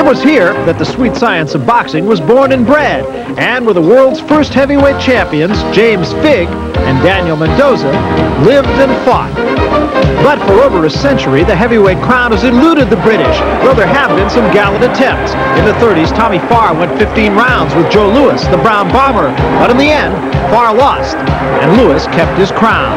was here that the sweet science of boxing was born and bred, and with the world's first heavyweight champions, James Figg and Daniel Mendoza, lived and fought. But for over a century, the heavyweight crown has eluded the British, though there have been some gallant attempts. In the 30s, Tommy Farr went 15 rounds with Joe Louis, the Brown Bomber, but in the end, Farr lost, and Louis kept his crown.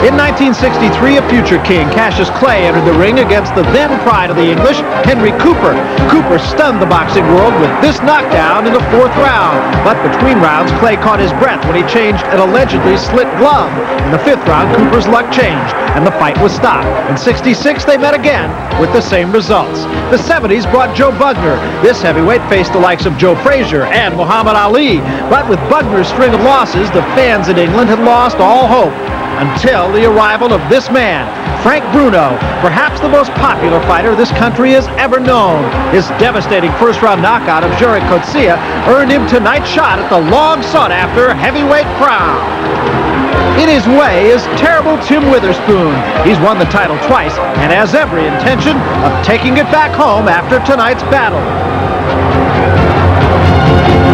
In 1963, a future king, Cassius Clay, entered the ring against the then pride of the English, Henry Cooper. Cooper stunned the boxing world with this knockdown in the 4th round. But between rounds, Clay caught his breath when he changed an allegedly slit glove. In the 5th round, Cooper's luck changed, and the fight was stopped. In '66, they met again with the same results. The 70s brought Joe Bugner. This heavyweight faced the likes of Joe Frazier and Muhammad Ali. But with Bugner's string of losses, the fans in England had lost all hope. Until the arrival of this man, Frank Bruno, perhaps the most popular fighter this country has ever known. His devastating first-round knockout of Jerry Coetzee earned him tonight's shot at the long-sought-after heavyweight crown. In his way is terrible Tim Witherspoon. He's won the title twice and has every intention of taking it back home after tonight's battle.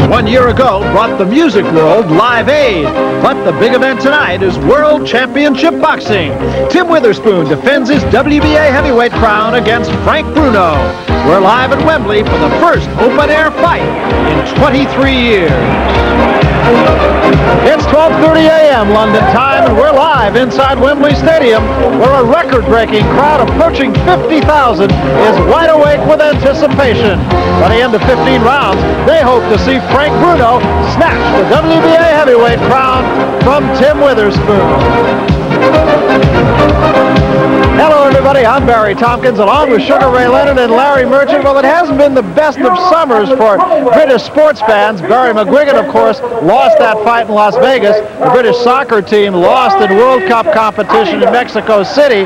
1 year ago brought the music world Live Aid, but the big event tonight is World Championship Boxing. Tim Witherspoon defends his WBA heavyweight crown against Frank Bruno. We're live at Wembley for the first open-air fight in 23 years. It's 12:30 a.m. London time, and we're live inside Wembley Stadium, where a record-breaking crowd approaching 50,000 is wide awake with anticipation. By the end of 15 rounds, they hope to see Frank Bruno snatch the WBA heavyweight crown from Tim Witherspoon. Hello, everybody. I'm Barry Tompkins, along with Sugar Ray Leonard and Larry Merchant. Well, it hasn't been the best of summers for British sports fans. Barry McGuigan, of course, lost that fight in Las Vegas. The British soccer team lost in World Cup competition in Mexico City.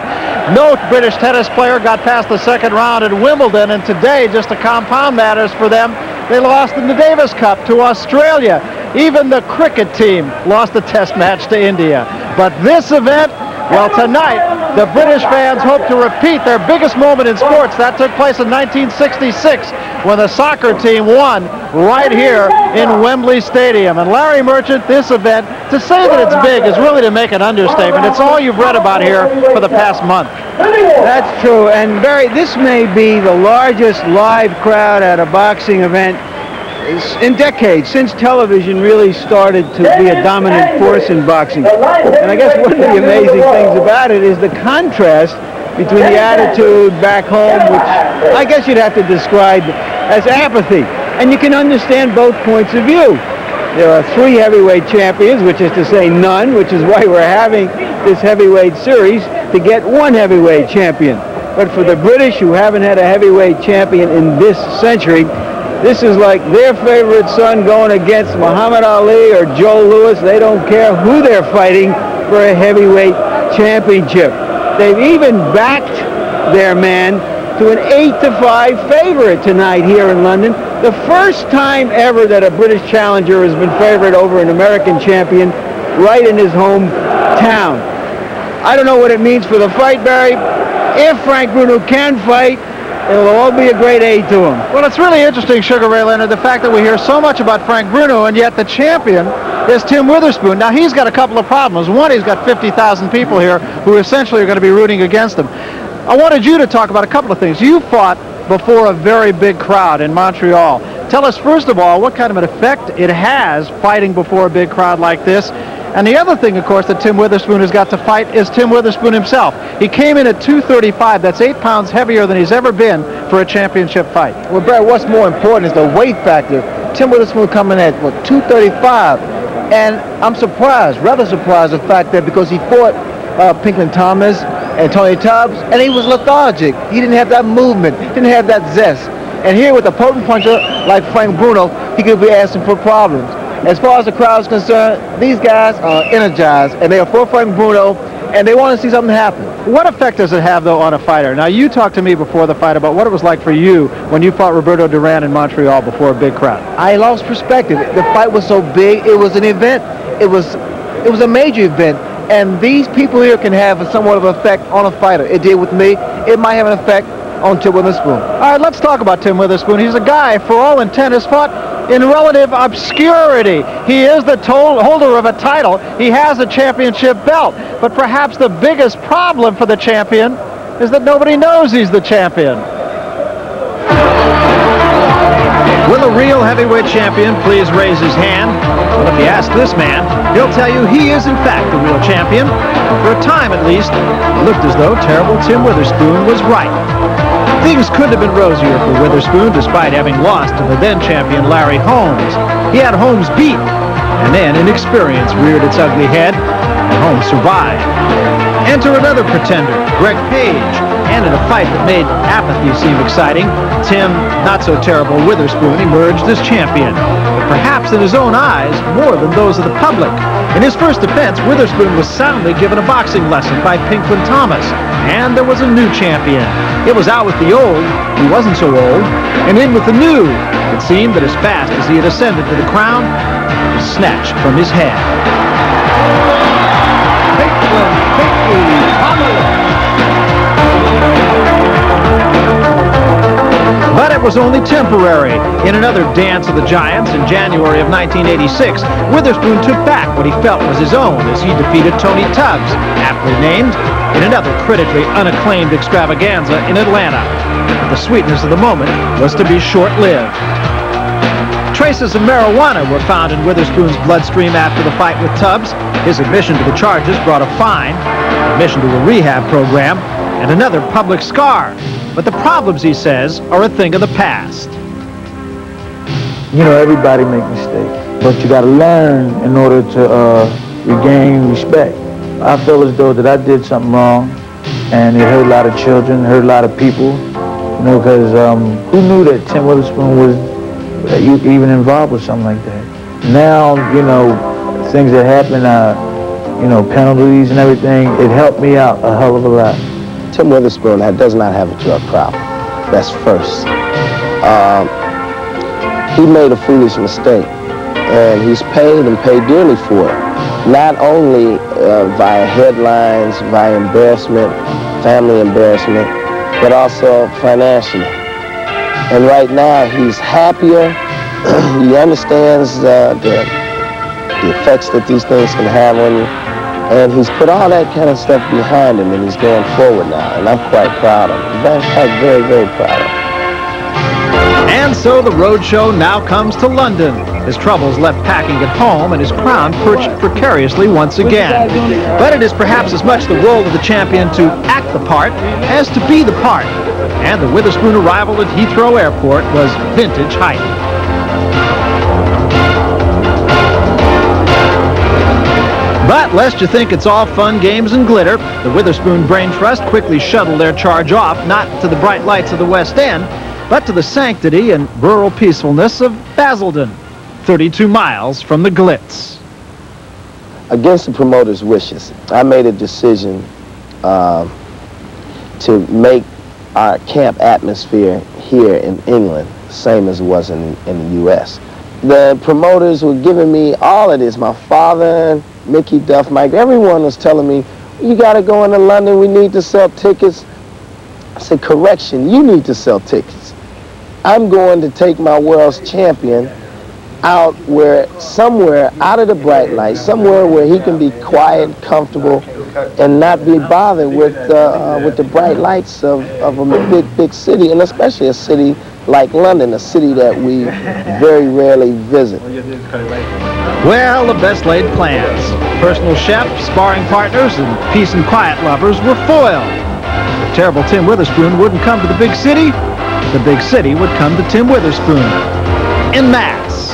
No British tennis player got past the 2nd round at Wimbledon, and today, just to compound matters for them, they lost in the Davis Cup to Australia. Even the cricket team lost a test match to India. But this event, well, tonight, the British fans hope to repeat their biggest moment in sports. That took place in 1966 when the soccer team won right here in Wembley Stadium. And Larry Merchant, this event, to say that it's big is really to make an understatement. It's all you've read about here for the past month. That's true. And Barry, this may be the largest live crowd at a boxing event in decades, since television really started to be a dominant force in boxing. And I guess one of the amazing things about it is the contrast between the attitude back home, which I guess you'd have to describe as apathy. And you can understand both points of view. There are 3 heavyweight champions, which is to say none, which is why we're having this heavyweight series, to get 1 heavyweight champion. But for the British, who haven't had a heavyweight champion in this century, this is like their favorite son going against Muhammad Ali or Joe Louis. They don't care who they're fighting for a heavyweight championship. They've even backed their man to an 8-5 favorite tonight here in London. The first time ever that a British challenger has been favored over an American champion right in his hometown. I don't know what it means for the fight, Barry. If Frank Bruno can fight, it'll all be a great aid to him. Well, it's really interesting, Sugar Ray Leonard, the fact that we hear so much about Frank Bruno, and yet the champion is Tim Witherspoon. Now, he's got a couple of problems. One, he's got 50,000 people here who essentially are going to be rooting against him. I wanted you to talk about a couple of things. You fought before a very big crowd in Montreal. Tell us, first of all, what kind of an effect it has fighting before a big crowd like this. And the other thing, of course, that Tim Witherspoon has got to fight is Tim Witherspoon himself. He came in at 235. That's 8 pounds heavier than he's ever been for a championship fight. Well, Brad, what's more important is the weight factor. Tim Witherspoon coming at, 235. And I'm surprised, rather surprised, the fact that because he fought Pinklon Thomas and Tony Tubbs, and he was lethargic. He didn't have that movement, didn't have that zest. And here with a potent puncher like Frank Bruno, he could be asking for problems. As far as the crowd is concerned, these guys are energized, and they are for Frank Bruno, and they want to see something happen. What effect does it have, though, on a fighter? Now, you talked to me before the fight about what it was like for you when you fought Roberto Duran in Montreal before a big crowd. I lost perspective. The fight was so big, it was an event. It was a major event, and these people here can have somewhat of an effect on a fighter. It did with me. It might have an effect on Tim Witherspoon. All right, let's talk about Tim Witherspoon. He's a guy, for all intent, has fought in relative obscurity. He is the holder of a title. He has a championship belt. But perhaps the biggest problem for the champion is that nobody knows he's the champion. Will a real heavyweight champion please raise his hand? Well, if you ask this man, he'll tell you he is in fact the real champion. For a time at least, it looked as though terrible Tim Witherspoon was right. Things couldn't have been rosier for Witherspoon despite having lost to the then champion Larry Holmes. He had Holmes beat, and then inexperience reared its ugly head, and Holmes survived. Enter another pretender, Greg Page, and in a fight that made apathy seem exciting, Tim, not-so-terrible Witherspoon emerged as champion. But perhaps in his own eyes, more than those of the public. In his first defense, Witherspoon was soundly given a boxing lesson by Pinklin Thomas, and there was a new champion. It was out with the old, he wasn't so old, and in with the new. It seemed that as fast as he had ascended to the crown, it was snatched from his head. But it was only temporary. In another dance of the giants in January of 1986, Witherspoon took back what he felt was his own as he defeated Tony Tubbs, aptly named, in another critically unacclaimed extravaganza in Atlanta. But the sweetness of the moment was to be short-lived. Traces of marijuana were found in Witherspoon's bloodstream after the fight with Tubbs. His admission to the charges brought a fine, admission to a rehab program, and another public scar. But the problems, he says, are a thing of the past. You know, everybody makes mistakes, but you got to learn in order to regain respect. I feel as though that I did something wrong, and it hurt a lot of children, hurt a lot of people, you know, because who knew that Tim Witherspoon was even involved with something like that? Now, you know, things that happen, you know, penalties and everything, it helped me out a hell of a lot. Tim Witherspoon does not have a drug problem. That's first. He made a foolish mistake, and he's paid and paid dearly for it. Not only via headlines, via embarrassment, family embarrassment, but also financially. And right now, he's happier. He understands the effects that these things can have on you. And he's put all that kind of stuff behind him, and he's going forward now. And I'm quite proud of him. In fact, very, very proud of him. And so the roadshow now comes to London. His troubles left packing at home, and his crown perched precariously once again. But it is perhaps as much the role of the champion to act the part as to be the part. And the Witherspoon arrival at Heathrow Airport was vintage hype. But lest you think it's all fun, games, and glitter, the Witherspoon Brain Trust quickly shuttled their charge off, not to the bright lights of the West End, but to the sanctity and rural peacefulness of Basildon, 32 miles from the glitz. Against the promoter's wishes, I made a decision to make our camp atmosphere here in England the same as it was in the U.S. The promoters were giving me all of this. My father, Mickey Duff, Mike, everyone was telling me, you got to go into London, we need to sell tickets. I said, correction, you need to sell tickets. I'm going to take my world's champion out somewhere out of the bright light, somewhere where he can be quiet, comfortable, and not be bothered with the bright lights of a big city, and especially a city like London, a city that we very rarely visit. Well, the best laid plans. Personal chef, sparring partners, and peace and quiet lovers were foiled. If terrible Tim Witherspoon wouldn't come to the big city would come to Tim Witherspoon. En masse.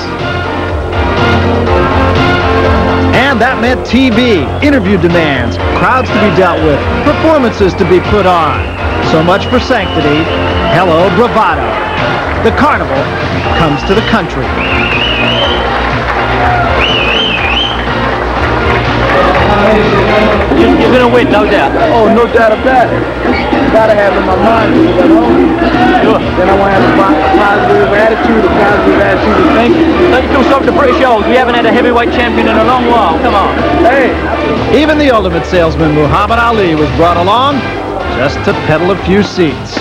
And that meant TV, interview demands, crowds to be dealt with, performances to be put on. So much for sanctity. Hello, bravado. The carnival comes to the country. You're going to win, no doubt. Oh, no doubt about it. Gotta have in my mind when I get home. Sure. Then I want to have a positive attitude, a positive attitude of thinking. Don't you feel sorry for the British Isles? We haven't had a heavyweight champion in a long while. Come on. Hey. Even the ultimate salesman, Muhammad Ali, was brought along just to peddle a few seats.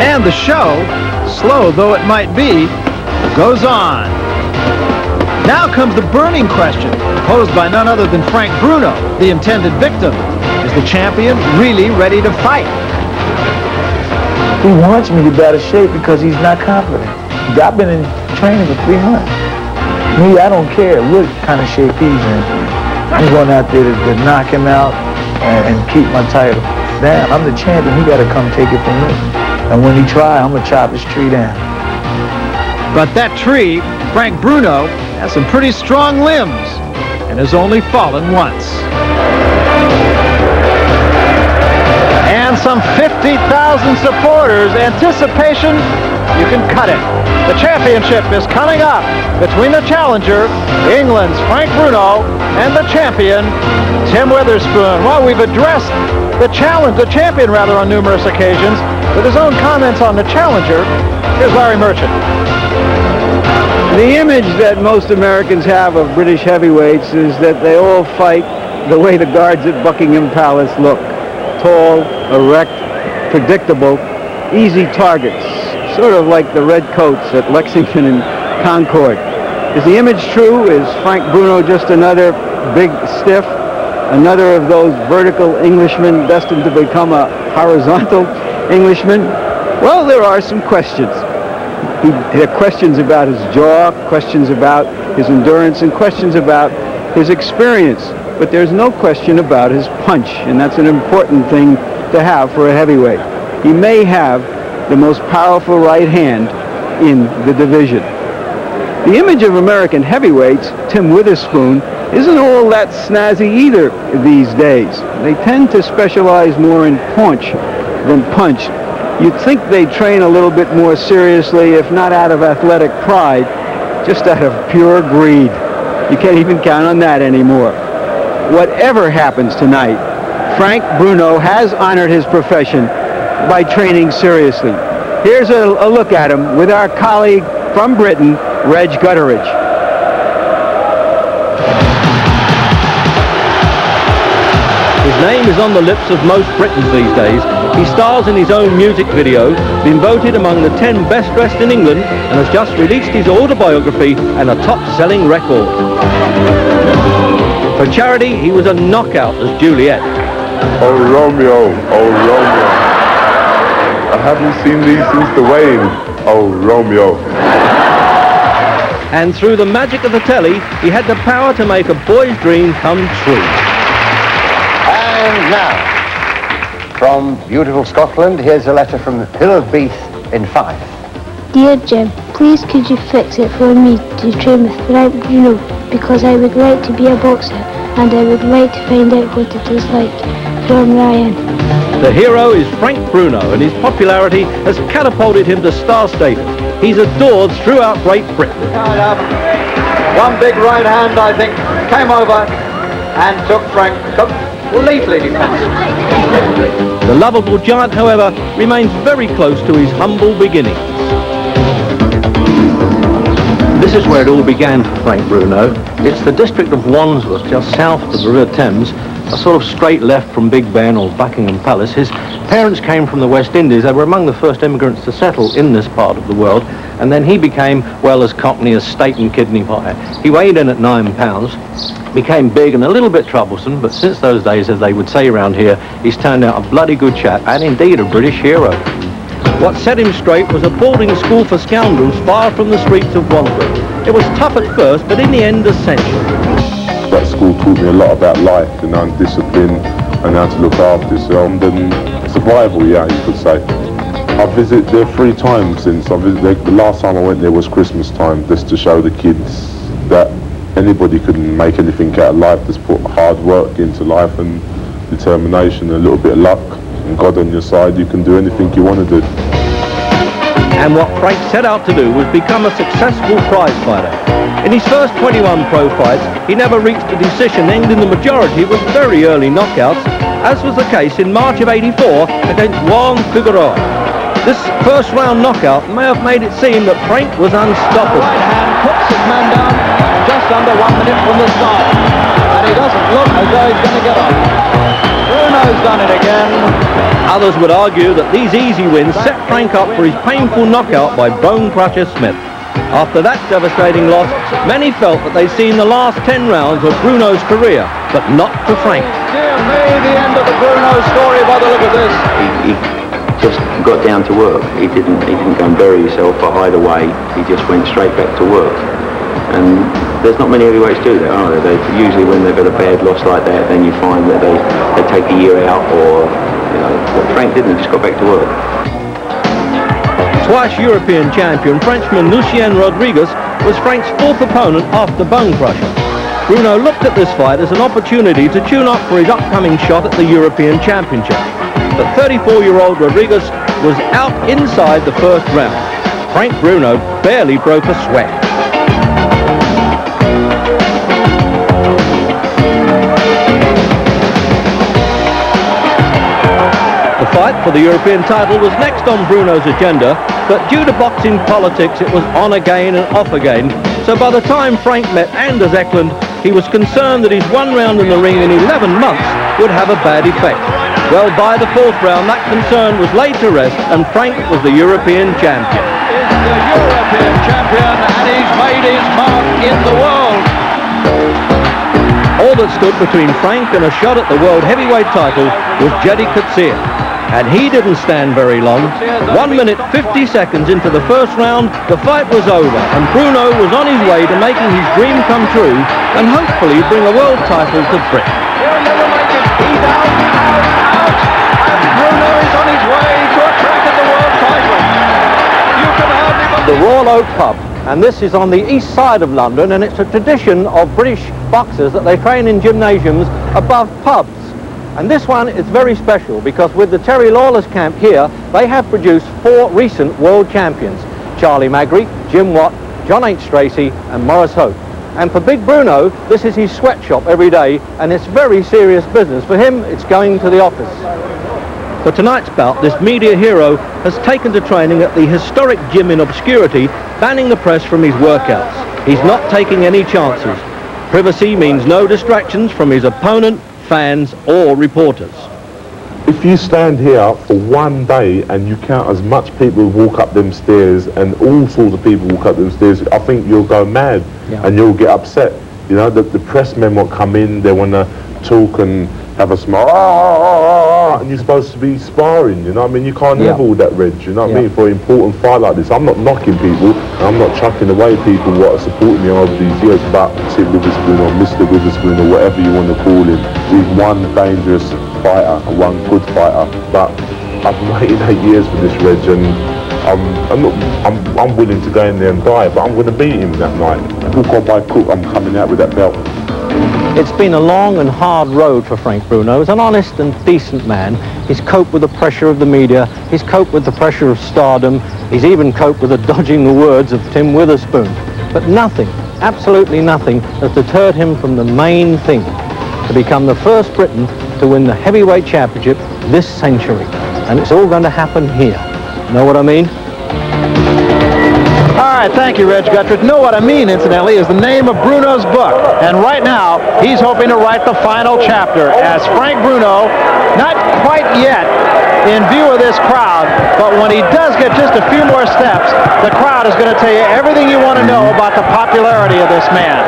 And the show, slow though it might be, goes on. Now comes the burning question, posed by none other than Frank Bruno, the intended victim. Is the champion really ready to fight? He wants me to be out of shape because he's not confident. I've been in training for 3 months. Me, I don't care what kind of shape he's in. I'm going out there to knock him out and keep my title. Damn, I'm the champion. He got to come take it from me. And when he try, I'm going to chop his tree down. But that tree, Frank Bruno, has some pretty strong limbs and has only fallen once. And some 50,000 supporters. Anticipation, you can cut it. The championship is coming up between the challenger, England's Frank Bruno, and the champion, Tim Witherspoon. Well, we've addressed the champion on numerous occasions. With his own comments on the challenger, here's Larry Merchant. The image that most Americans have of British heavyweights is that they all fight the way the guards at Buckingham Palace look. Tall, erect, predictable, easy targets. Sort of like the red coats at Lexington and Concord. Is the image true? Is Frank Bruno just another big stiff? Another of those vertical Englishmen destined to become a horizontal Englishman? Well, there are some questions. There are questions about his jaw, questions about his endurance, and questions about his experience. But there's no question about his punch, and that's an important thing to have for a heavyweight. He may have the most powerful right hand in the division. The image of American heavyweights, Tim Witherspoon, isn't all that snazzy either these days. They tend to specialize more in punch than punch. You'd think they train a little bit more seriously, if not out of athletic pride, just out of pure greed. You can't even count on that anymore. Whatever happens tonight, Frank Bruno has honored his profession by training seriously. Here's a look at him with our colleague from Britain, Reg Gutteridge. His name is on the lips of most Britons these days. He stars in his own music video, been voted among the 10 best dressed in England, and has just released his autobiography and a top-selling record. For charity, he was a knockout as Juliet. Oh Romeo, oh Romeo, I haven't seen thee since the wane, oh Romeo. And through the magic of the telly, he had the power to make a boy's dream come true. And now, from beautiful Scotland, here's a letter from Hill of Beath in Fife. Dear Jim, please could you fix it for me to train with Frank Bruno, because I would like to be a boxer and I would like to find out what it is like. From Ryan. The hero is Frank Bruno, and his popularity has catapulted him to star status. He's adored throughout Great Britain. One big right hand, I think, came over and took Frank completely defensive. The lovable giant, however, remains very close to his humble beginnings. This is where it all began for Frank Bruno. It's the district of Wandsworth, just south of the River Thames, a sort of straight left from Big Ben or Buckingham Palace. His parents came from the West Indies. They were among the first immigrants to settle in this part of the world. And then he became, well, as cockney as steak and kidney pie. He weighed in at 9 pounds, became big and a little bit troublesome, but since those days, as they would say around here, he's turned out a bloody good chap and indeed a British hero. What set him straight was a boarding school for scoundrels far from the streets of Wandsworth. It was tough at first, but in the end essential. That school taught me a lot about life and discipline and how to look after yourself and survival, yeah, you could say. I've visited there 3 times since. I visited there. The last time I went there was Christmas time, just to show the kids that anybody can make anything out of life. Just put hard work into life and determination, a little bit of luck, and God on your side. You can do anything you want to do. And what Frank set out to do was become a successful prize fighter. In his first 21 pro fights, he never reached a decision, ending the majority with very early knockouts, as was the case in March of '84 against Juan Figueroa. This first round knockout may have made it seem that Frank was unstoppable. Right hand puts his man down just under 1 minute from the start. And he doesn't look as though he's going to get up. Bruno Bruno's done it again. Others would argue that these easy wins set Frank up for his painful knockout by Bone Crusher Smith. After that devastating loss, many felt that they'd seen the last 10 rounds of Bruno's career, but not for Frank. Dear me, the end of the Bruno story by the look of this. He just got down to work. He didn't go and bury himself either way. He just went straight back to work. And there's not many heavyweights do that, are there? Usually when they've got a bad loss like that, then you find that they take a year out, or, you know, but Frank didn't, he just got back to work. Twice European champion Frenchman Lucien Rodriguez was Frank's fourth opponent after Bone Crusher. Bruno looked at this fight as an opportunity to tune up for his upcoming shot at the European Championship. But 34-year-old Rodriguez was out inside the first round. Frank Bruno barely broke a sweat. The fight for the European title was next on Bruno's agenda, but due to boxing politics it was on again and off again, so by the time Frank met Anders Eklund, he was concerned that his one round in the ring in 11 months would have a bad effect. Well, by the fourth round that concern was laid to rest and Frank was the European champion. Is the European champion, and he's made his mark in the world. All that stood between Frank and a shot at the world heavyweight title was Jeddy Coetzee. And he didn't stand very long. 1 minute 50 seconds into the first round, the fight was over and Bruno was on his way to making his dream come true and hopefully bring a world title to Britain. He'll never make it. He's out. And Bruno is on his way to a crack at the world title. You can hardly believe The Royal Oak Pub, and this is on the east side of London, and it's a tradition of British boxers that they train in gymnasiums above pubs. And this one is very special because with the Terry Lawless camp here, they have produced 4 recent world champions: Charlie Magri, Jim Watt, John H. Stracey and Morris Hope. And for Big Bruno, this is his sweatshop every day, and it's very serious business. For him, it's going to the office. For tonight's bout, this media hero has taken to training at the historic gym in obscurity, banning the press from his workouts. He's not taking any chances. Privacy means no distractions from his opponent, fans or reporters. If you stand here for one day and you count as much people walk up them stairs and all sorts of people walk up them stairs, I think you'll go mad and you'll get upset. You know, the press men will come in, they want to talk and have a smile, and you're supposed to be sparring, you know what I mean? You can't have all that, Reg, you know what I mean? For an important fight like this, I'm not knocking people, and I'm not chucking away people what are supporting me over these years, but Sid Witherspoon or Mr. Witherspoon or whatever you want to call him, he's one dangerous fighter, one good fighter, but I've waited 8 years for this, Reg, and I'm willing to go in there and die, but I'm going to beat him that night. Hook or by crook, I'm coming out with that belt. It's been a long and hard road for Frank Bruno. He's an honest and decent man. He's coped with the pressure of the media. He's coped with the pressure of stardom. He's even coped with the dodging the words of Tim Witherspoon. But nothing, absolutely nothing, has deterred him from the main thing, to become the first Briton to win the heavyweight championship this century. And it's all going to happen here. Know what I mean? All right, thank you, Reg Guttridge. Know What I Mean, incidentally, is the name of Bruno's book. And right now, he's hoping to write the final chapter as Frank Bruno, not quite yet in view of this crowd, but when he does get just a few more steps, the crowd is going to tell you everything you want to know about the popularity of this man.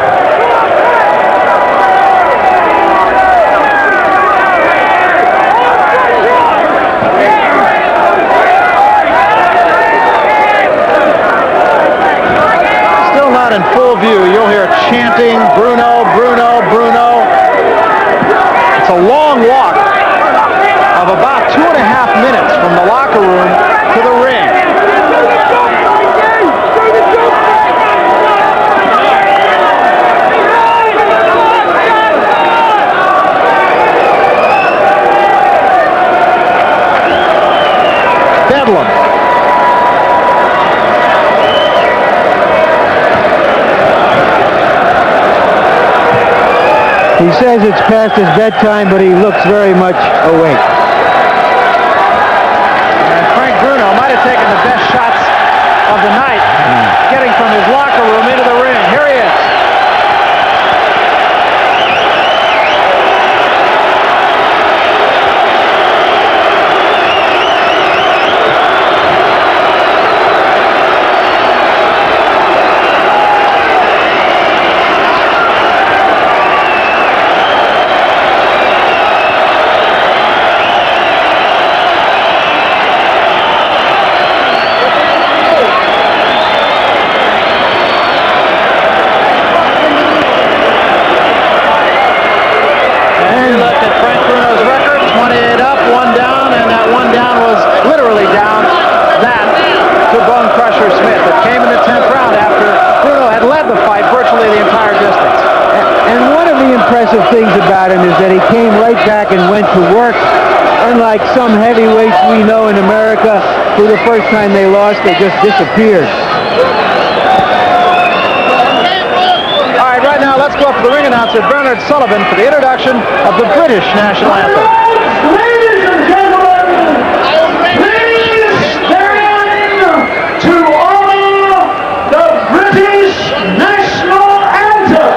In full view, you'll hear chanting, Bruno, Bruno, Bruno. It's a long walk of about 2.5 minutes from the locker room to the ring. Bedlam. He says it's past his bedtime, but he looks very much awake. And Frank Bruno might have taken the best shots of the night, getting from his locker room into the ring. Here he is. and went to work. Unlike some heavyweights we know in America, who the first time they lost, they just disappeared. All right, right now let's go up to the ring announcer, Bernard Sullivan, for the introduction of the British national anthem. Ladies and gentlemen, please stand to honor the British national anthem.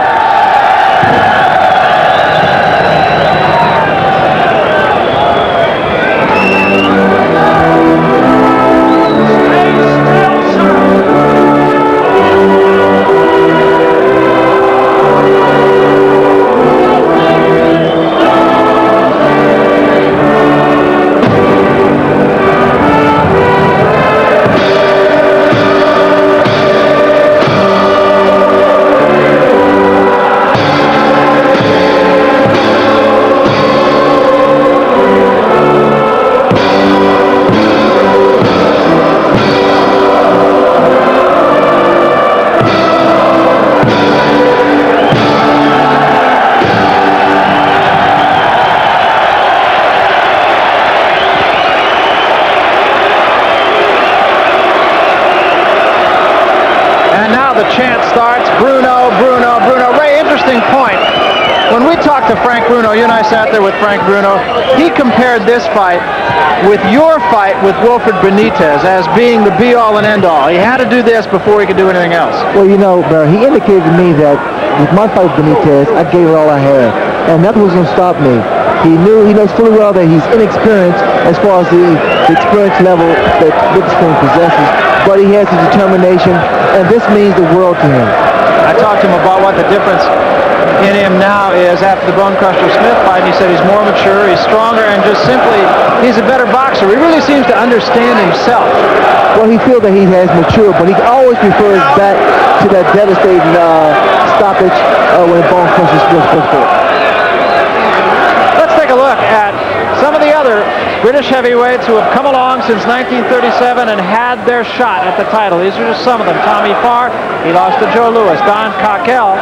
Chant starts, Bruno, Bruno, Bruno. Ray, interesting point. When we talked to Frank Bruno, you and I sat there with Frank Bruno, he compared this fight with your fight with Wilfred Benitez as being the be-all and end-all. He had to do this before he could do anything else. Well, you know, Barry, he indicated to me that with my fight with Benitez, I gave it all I had, and nothing was going to stop me. He knows fully well that he's inexperienced as far as the experience level that Witherspoon possesses, but he has the determination, and this means the world to him. I talked to him about what the difference in him now is after the Bone Crusher Smith fight. He said he's more mature, he's stronger, and just simply, he's a better boxer. He really seems to understand himself. Well, he feels that he has matured, but he always prefers back to that devastating stoppage when Bone Crusher Smith was fought. Let's take a look at some of the other British heavyweights who have come along since 1937 and had their shot at the title. These are just some of them. Tommy Farr, he lost to Joe Louis. Don Cockell,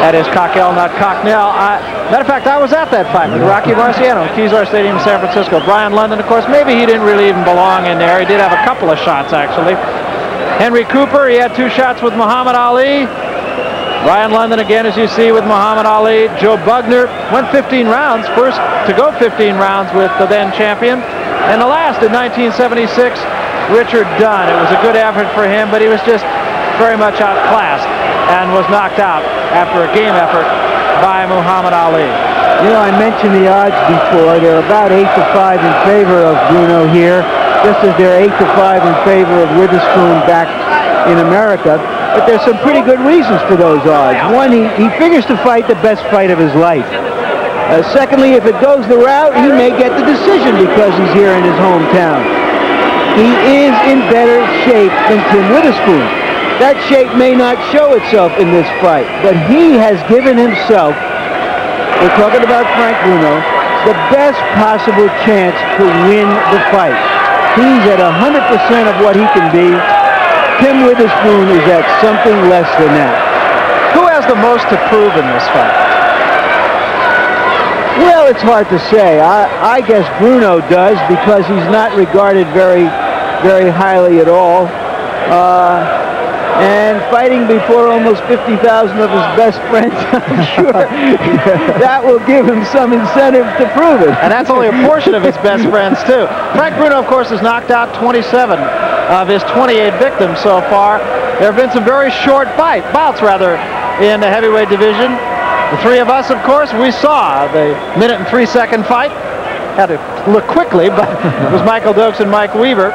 that is Cockell, not Cocknell. Matter of fact, I was at that fight with Rocky Marciano at Kezar Stadium in San Francisco. Brian London, of course, maybe he didn't really even belong in there. He did have a couple of shots, actually. Henry Cooper, he had 2 shots with Muhammad Ali. Brian London again, as you see, with Muhammad Ali. Joe Bugner went 15 rounds, first to go 15 rounds with the then champion. And the last in 1976, Richard Dunn. It was a good effort for him, but he was just very much outclassed and was knocked out after a game effort by Muhammad Ali. You know, I mentioned the odds before. They're about 8-5 in favor of Bruno here, just as they're 8-5 in favor of Witherspoon back in America. But there's some pretty good reasons for those odds. One, he figures to fight the best fight of his life. Secondly, if it goes the route, he may get the decision because he's here in his hometown. He is in better shape than Tim Witherspoon. That shape may not show itself in this fight, but he has given himself, we're talking about Frank Bruno, the best possible chance to win the fight. He's at 100% of what he can be. Tim Witherspoon is at something less than that. Who has the most to prove in this fight? Well, it's hard to say. I guess Bruno does because he's not regarded very, very highly at all. And fighting before almost 50,000 of his best friends, I'm sure that will give him some incentive to prove it. And that's only a portion of his best friends, too. Frank Bruno, of course, has knocked out 27 of his 28 victims so far. There have been some very short bouts, in the heavyweight division. The three of us, of course, we saw the 1 and 3 second fight. Had to look quickly, but it was Michael Dokes and Mike Weaver.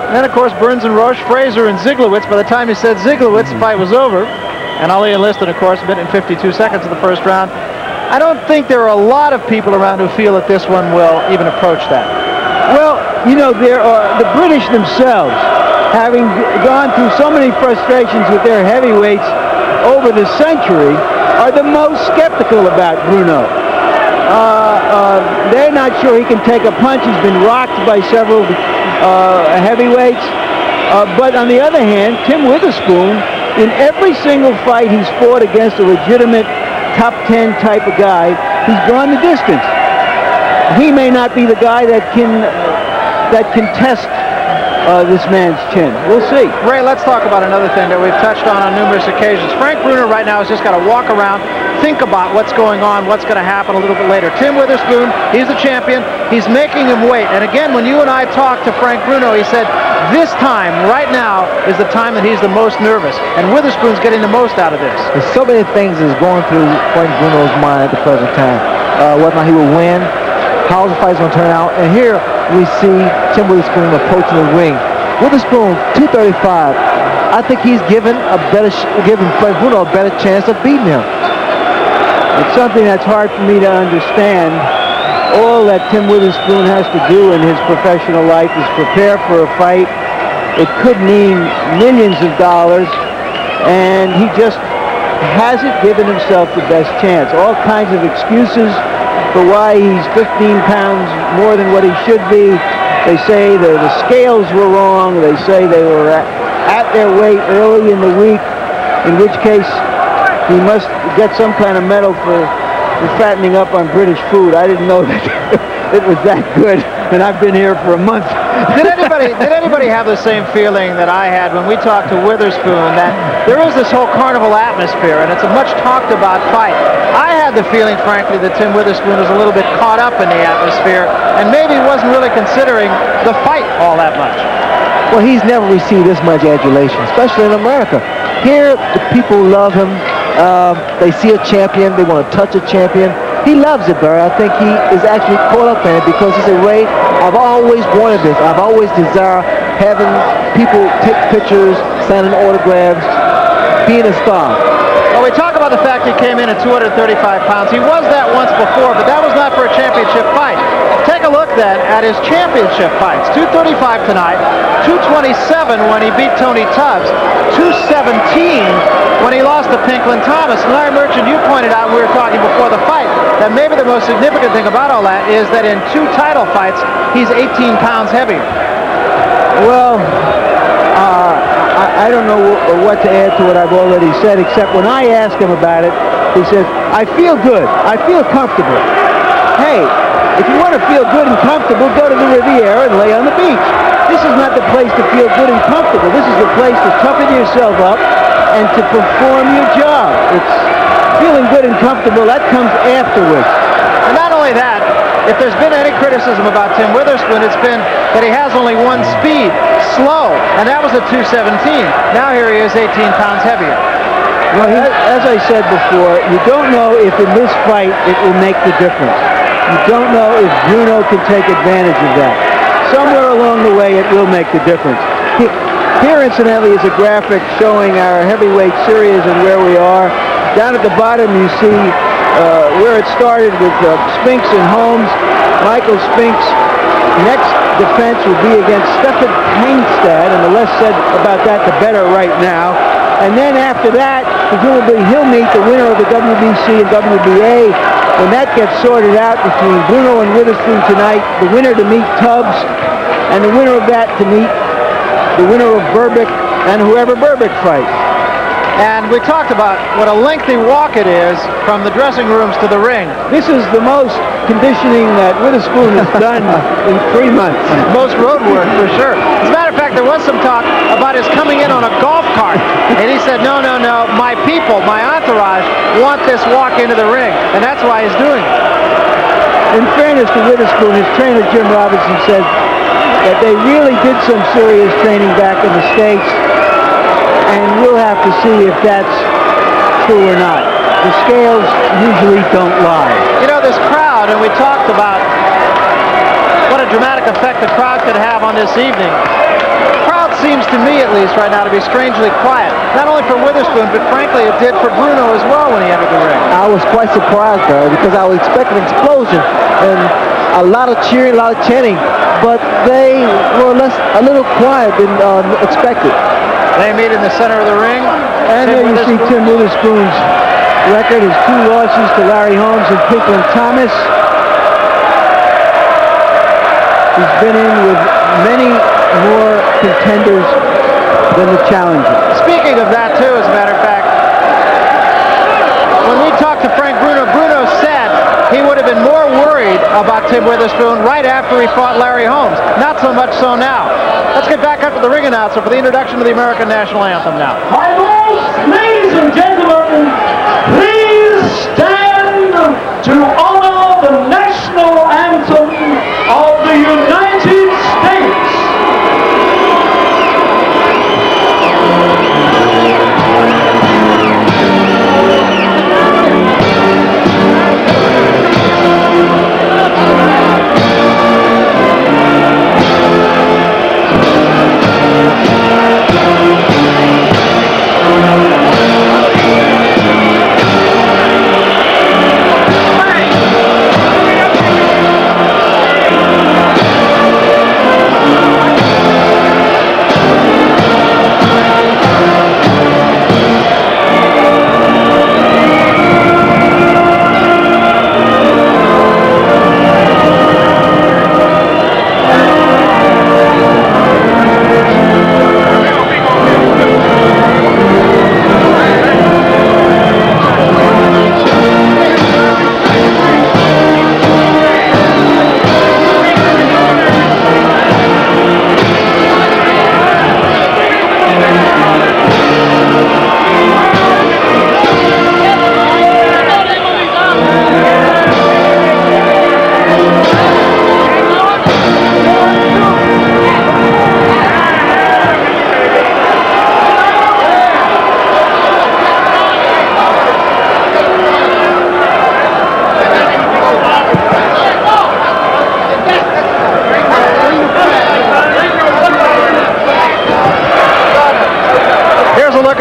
And then, of course, Burns and Roche, Fraser and Ziglowitz. By the time he said Ziglowitz, the fight was over. And Ali enlisted, of course, 1 minute and 52 seconds in the first round. I don't think there are a lot of people around who feel that this one will even approach that. Well, you know, there are the British themselves, having gone through so many frustrations with their heavyweights over the century, are the most skeptical about Bruno. They're not sure he can take a punch. He's been rocked by several heavyweights. But on the other hand, Tim Witherspoon, in every single fight he's fought against a legitimate top 10 type of guy, he's gone the distance. He may not be the guy that can test this man's chin. We'll see. Ray, let's talk about another thing that we've touched on numerous occasions. Frank Bruno right now has just got to walk around, think about what's going on, what's going to happen a little bit later. Tim Witherspoon, he's the champion. He's making him wait. And again, when you and I talked to Frank Bruno, he said this time, right now, is the time that he's the most nervous. And Witherspoon's getting the most out of this. There's so many things that's going through Frank Bruno's mind at the present time. Whether or not he will win, how the fight's going to turn out. And here we see Tim Witherspoon approaching the ring. Witherspoon, 235. I think he's giving Frank Bruno a better chance of beating him. It's something that's hard for me to understand. All that Tim Witherspoon has to do in his professional life is prepare for a fight. It could mean millions of dollars, and he just hasn't given himself the best chance. All kinds of excuses for why he's 15 pounds more than what he should be. They say the scales were wrong. They say they were at their weight early in the week, in which case he must get some kind of medal for fattening up on British food. I didn't know that it was that good, and I've been here for a month. Did anybody have the same feeling that I had when we talked to Witherspoon, that there is this whole carnival atmosphere and it's a much talked about fight? I had the feeling, frankly, that Tim Witherspoon was a little bit caught up in the atmosphere and maybe wasn't really considering the fight all that much. Well, he's never received this much adulation, especially in America. Here, the people love him. They see a champion. They want to touch a champion. He loves it, Barry. I think he is actually caught up in it because he said, Ray, I've always wanted this. I've always desired having people take pictures, signing autographs, being a star. Well, we talk about the fact he came in at 235 pounds. He was that once before, but that was not for a championship fight. Take a look then at his championship fights. 235 tonight, 227 when he beat Tony Tubbs, 217 when he lost to Pinklin Thomas. And Larry Merchant, you pointed out, we were talking before the fight, that maybe the most significant thing about all that is that in 2 title fights, he's 18 pounds heavier. Well, I don't know what to add to what I've already said, except when I ask him about it, he says, I feel good. I feel comfortable. Hey, if you want to feel good and comfortable, go to the Riviera and lay on the beach. This is not the place to feel good and comfortable. This is the place to toughen yourself up and to perform your job. It's feeling good and comfortable. That comes afterwards. And not only that, if there's been any criticism about Tim Witherspoon, it's been that he has only one speed, slow, and that was at 217. Now here he is 18 pounds heavier. Well, as I said before, you don't know if in this fight it will make the difference. You don't know if Bruno can take advantage of that. Somewhere along the way it will make the difference. Here, incidentally, is a graphic showing our heavyweight series and where we are. Down at the bottom you see where it started with Spinks and Holmes. Michael Spinks' next defense will be against Stefan Hangstad, and the less said about that, the better right now. And then after that, presumably he'll meet the winner of the WBC and WBA. When that gets sorted out between Bruno and Witherspoon tonight, the winner to meet Tubbs, and the winner of that to meet the winner of Berbick and whoever Berbick fights. And we talked about what a lengthy walk it is from the dressing rooms to the ring. This is the most conditioning that Witherspoon has done in 3 months. Most road work, for sure. As a matter of fact, there was some talk about his coming in on a golf cart. And he said, no, my people, my entourage, want this walk into the ring. And that's why he's doing it. In fairness to Witherspoon, his trainer, Jim Robinson, said that they really did some serious training back in the States. And we'll have to see if that's true or not. The scales usually don't lie. You know, this crowd, and we talked about what a dramatic effect the crowd could have on this evening. The crowd seems to me, at least right now, to be strangely quiet. Not only for Witherspoon, but frankly it did for Bruno as well when he entered the ring. I was quite surprised, Barry, because I was expecting an explosion and a lot of cheering, a lot of chanting, but they were a little quiet than expected. They meet in the center of the ring. And there you see Tim Witherspoon's record, his 2 losses to Larry Holmes and Pinklin Thomas. He's been in with many more contenders than the challenger. Speaking of that, too, as a matter of fact, when we talked to Frank Bruno, Bruno said he Tim Witherspoon right after he fought Larry Holmes. Not so much so now. Let's get back up to the ring announcer for the introduction of the American National Anthem now. Ladies and gentlemen, please stand to honor the national anthem of the United States.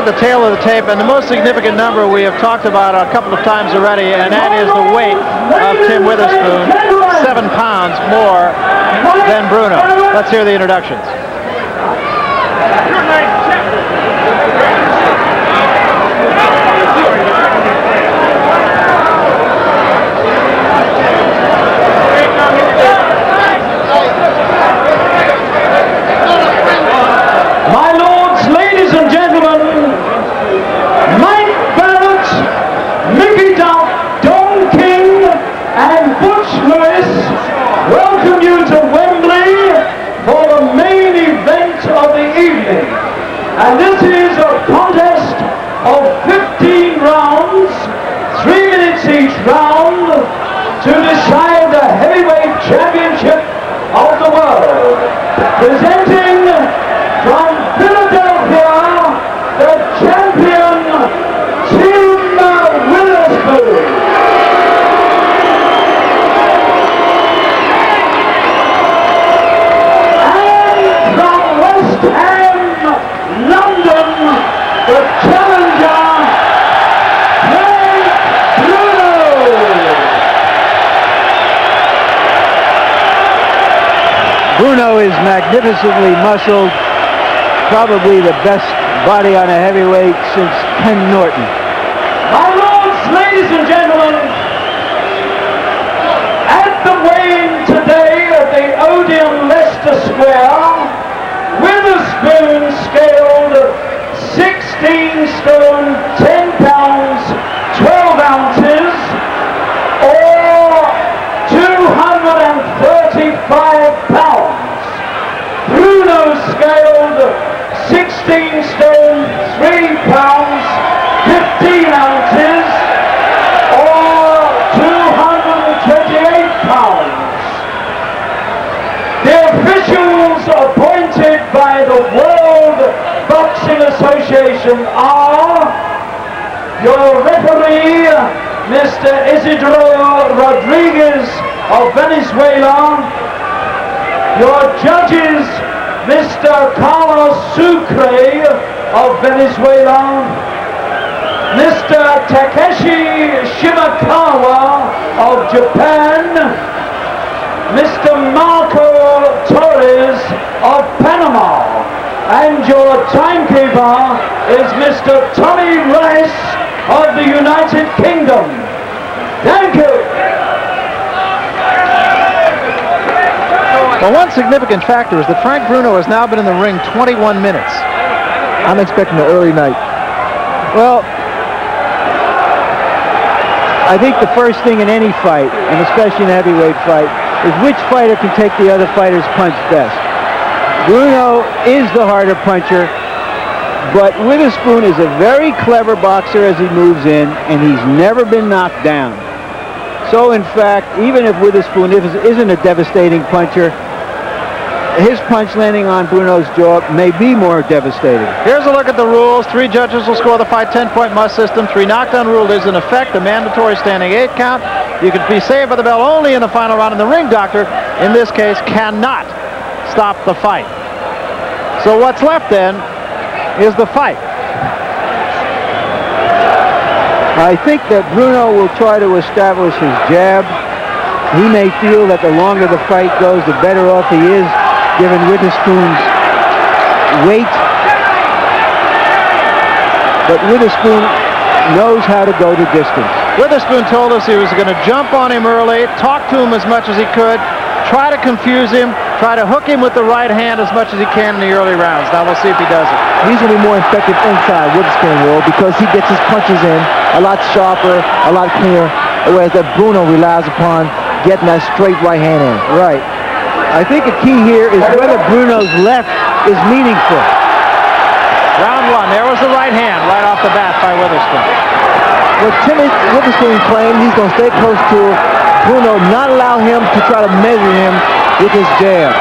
The tail of the tape, and the most significant number we have talked about a couple of times already, and that is the weight of Tim Witherspoon, 7 pounds more than Bruno. Let's hear the introductions. Welcome you to Wembley for the main event of the evening. And this is a contest of 15 rounds, 3 minutes each round, to decide the heavyweight championship of the world. Presenting from Philadelphia, the champion, Tim Witherspoon. The challenger, Bruno is magnificently muscled, probably the best body on a heavyweight since Ken Norton. My lords, ladies and gentlemen, at the weigh-in today at the Odeon Leicester Square, Witherspoon scaled 16 stone, 10 pounds, 12 ounces, or 235 pounds. Bruno scaled 16 stone, 3 pounds, 15 ounces, or 228 pounds. The officials appointed by the World Boxing Association are your referee, Mr. Isidro Rodriguez of Venezuela, your judges, Mr. Carlos Sucre of Venezuela, Mr. Takeshi Shimakawa of Japan, Mr. Marco Torres of Panama, and your timekeeper is Mr. Tommy Rice of the United Kingdom. Thank you. Well, one significant factor is that Frank Bruno has now been in the ring 21 minutes. I'm expecting an early night. Well, I think the first thing in any fight, and especially in a heavyweight fight, is which fighter can take the other fighter's punch best. Bruno is the harder puncher, but Witherspoon is a very clever boxer as he moves in, and he's never been knocked down. So, in fact, even if Witherspoon isn't a devastating puncher, his punch landing on Bruno's jaw may be more devastating. Here's a look at the rules. 3 judges will score the fight, 10-point must system. 3 knockdown rule is in effect. The mandatory standing 8 count. You can be saved by the bell only in the final round, and the ring doctor, in this case, cannot stop the fight. So what's left then is the fight. I think that Bruno will try to establish his jab. He may feel that the longer the fight goes, the better off he is, given Witherspoon's weight. But Witherspoon knows how to go the distance. Witherspoon told us he was going to jump on him early, talk to him as much as he could, try to confuse him, try to hook him with the right hand as much as he can in the early rounds. Now we'll see if he does it. He's going to be more effective inside Witherspoon will, because he gets his punches in a lot sharper, a lot cleaner, whereas that Bruno relies upon getting that straight right hand in. Right. I think the key here is whether Bruno's left is meaningful. Round 1, there was the right hand right off the bat by Witherspoon. Well, Timmy Witherspoon claimed he's going to stay close to Bruno, not allow him to try to measure him with his jab.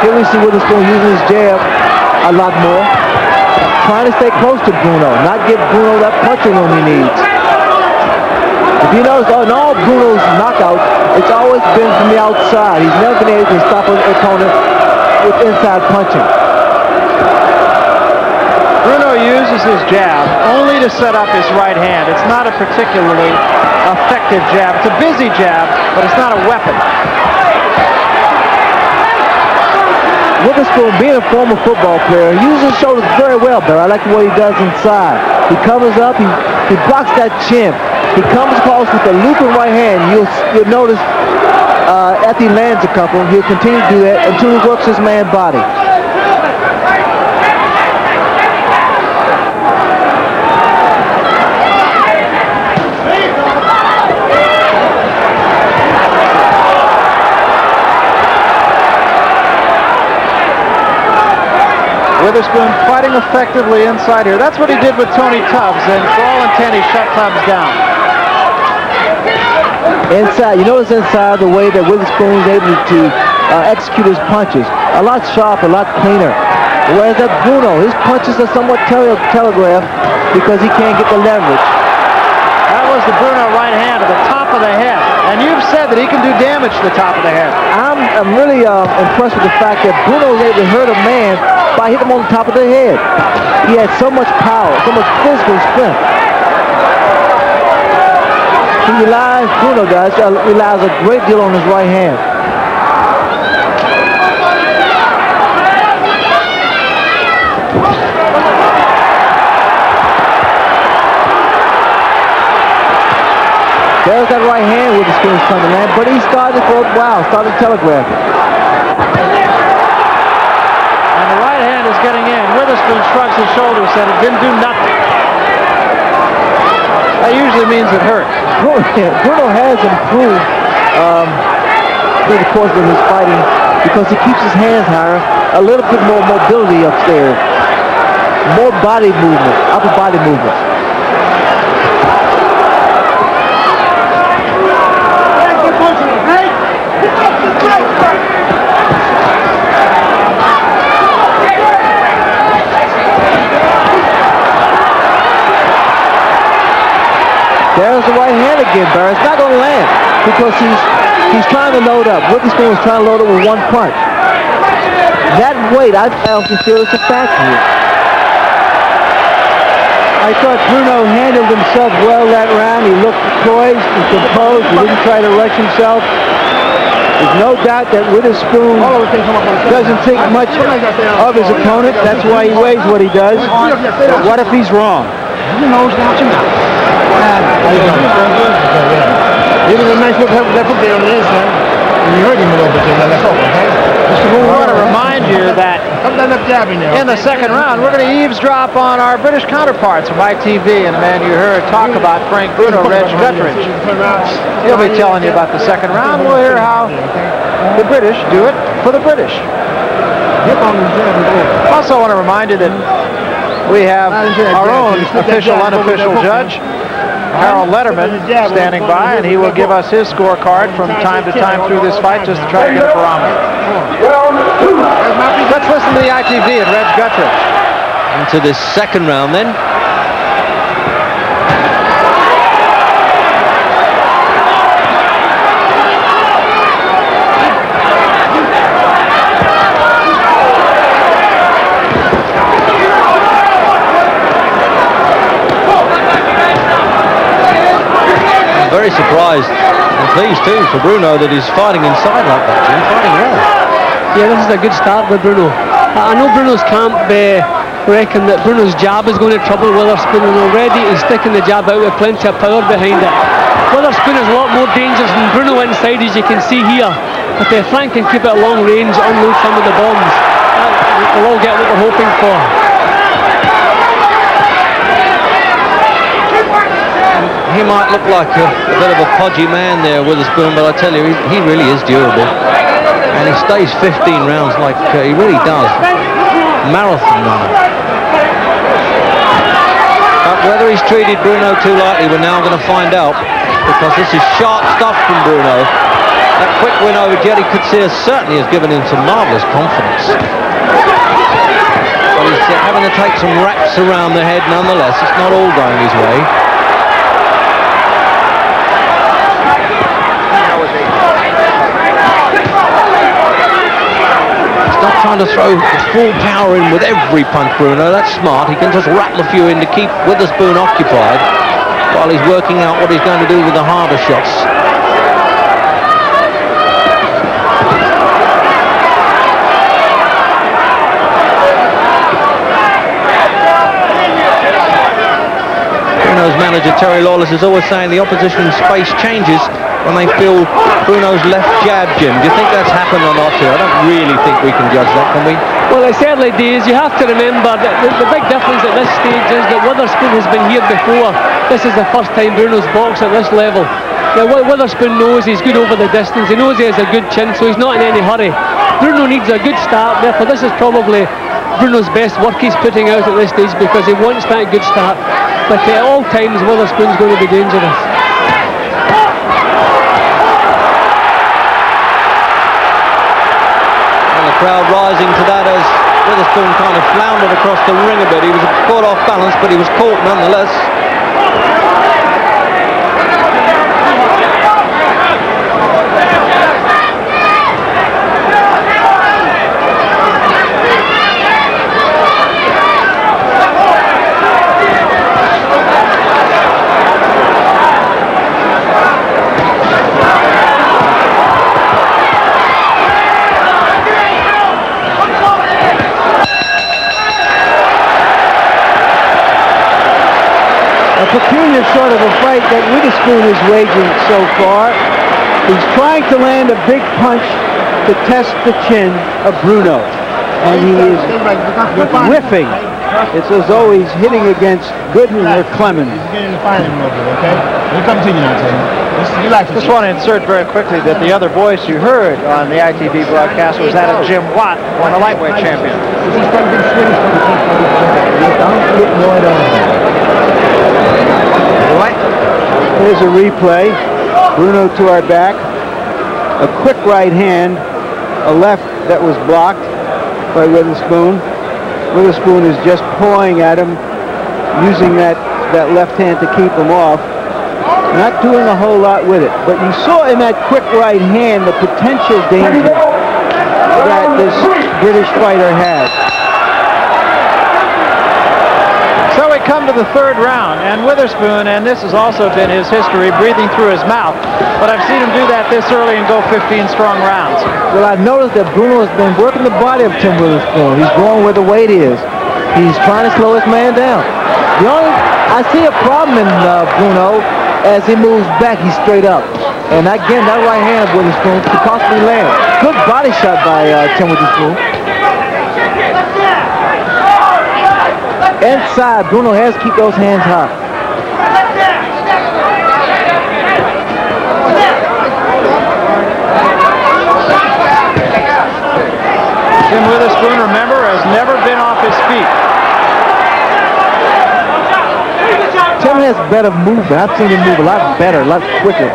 Here we see Witherspoon using his jab a lot more, trying to stay close to Bruno, not give Bruno that punching room he needs. If you notice, in all Bruno's knockouts, it's always been from the outside. He's never been able to stop an opponent with inside punching. Bruno uses his jab only to set up his right hand. It's not a particularly effective jab. It's a busy jab, but it's not a weapon. Witherspoon, being a former football player, he uses his shoulders very well, but I like what he does inside. He covers up, he blocks that chin. He comes across with a looping right hand. You'll notice after he lands a couple, he'll continue to do that until he works his man's body. Witherspoon fighting effectively inside here. That's what he did with Tony Tubbs, and for all intent, he shut Tubbs down. Inside, you notice inside the way that Witherspoon is able to execute his punches. A lot sharper, a lot cleaner. Whereas that Bruno, his punches are somewhat telegraphed because he can't get the leverage. That was the Bruno right hand to the top of the head. And you've said that he can do damage to the top of the head. I'm really impressed with the fact that Bruno was able to hurt a man by hitting him on the top of the head. He had so much power, so much physical strength. Bruno relies a great deal on his right hand. There's that right hand with the Witherspoon's trying to land, but he started for a while, started telegraphing. And the right hand is getting in. Witherspoon shrugs his shoulders, said it didn't do nothing. That usually means it hurt. Bruno has improved through the course of his fighting because he keeps his hands higher, a little bit more mobility upstairs, more body movement, upper body movement. There's the right hand again, Barry. It's not going to land because he's trying to load up. Witherspoon is trying to load up with one punch. That weight, I honestly feel, is a factor here. I thought Bruno handled himself well that round. He looked poised and composed. He didn't try to rush himself. There's no doubt that Witherspoon doesn't think much of his opponent. That's why he weighs what he does. But what if he's wrong? I want to remind you that In the second round, we're going to eavesdrop on our British counterparts from ITV, and the man you heard talk about Frank Bruno, Reg Guthridge. He'll be telling you about the second round. We'll hear how the British do it for the British. Also want to remind you that we have our own official, unofficial judge, Harold Letterman, standing by, and he will give us his scorecard from time to time through this fight just to try to get a barometer. Let's listen to the ITV and Reg Guthridge. Into this second round then. Very surprised and pleased too for Bruno that he's fighting inside like that, Jim, fighting well. Yeah, this is a good start with Bruno. I know Bruno's camp reckon that Bruno's jab is going to trouble Witherspoon, and already he's sticking the jab out with plenty of power behind it. Witherspoon is a lot more dangerous than Bruno inside, as you can see here. If Frank can keep it at long range, unload some of the bombs, we'll all get what we're hoping for. He might look like a bit of a podgy man there, Witherspoon, but I tell you, he really is durable. And he stays 15 rounds like he really does. Marathon runner. But whether he's treated Bruno too lightly, we're now going to find out, because this is sharp stuff from Bruno. That quick win over Jerry Coetzee certainly has given him some marvellous confidence. But he's having to take some raps around the head nonetheless. It's not all going his way. Not trying to throw full power in with every punch, Bruno. That's smart. He can just rattle a few in to keep Witherspoon occupied while he's working out what he's going to do with the harder shots. Bruno's manager, Terry Lawless, is always saying the opposition's space changes when they feel Bruno's left jab, Jim. Do you think that's happened or not here? I don't really think we can judge that, can we? Well, it certainly does. You have to remember that the big difference at this stage is that Witherspoon has been here before. This is the first time Bruno's boxed at this level. Now, Witherspoon knows he's good over the distance. He knows he has a good chin, so he's not in any hurry. Bruno needs a good start, therefore this is probably Bruno's best work he's putting out at this stage, because he wants that good start. But at all times, Witherspoon's going to be dangerous. Crowd rising to that as Witherspoon kind of floundered across the ring a bit. He was caught off balance, but he was caught nonetheless. Peculiar sort of a fight that Witherspoon is waging so far. He's trying to land a big punch to test the chin of Bruno, and he is whiffing. It's as though he's hitting against Gooden or Clemens. Just want to insert very quickly that the other voice you heard on the ITV broadcast was that of Jim Watt, former lightweight champion. Here's a replay. Bruno to our back. A quick right hand. A left that was blocked by Witherspoon. Witherspoon is just pawing at him, using that left hand to keep him off. Not doing a whole lot with it. But you saw in that quick right hand the potential danger that this British fighter had. So we come to the third round, and Witherspoon, and this has also been his history, breathing through his mouth, but I've seen him do that this early and go 15 strong rounds. Well, I've noticed that Bruno has been working the body of Tim Witherspoon. He's going where the weight is. He's trying to slow his man down. I see a problem in Bruno. As he moves back, he's straight up. And again, that right hand of Witherspoon could possibly land. Good body shot by Tim Witherspoon. inside. Bruno has to keep those hands high. Tim Witherspoon, remember, has never been off his feet. Tim has better movement. I've seen him move a lot better, a lot quicker.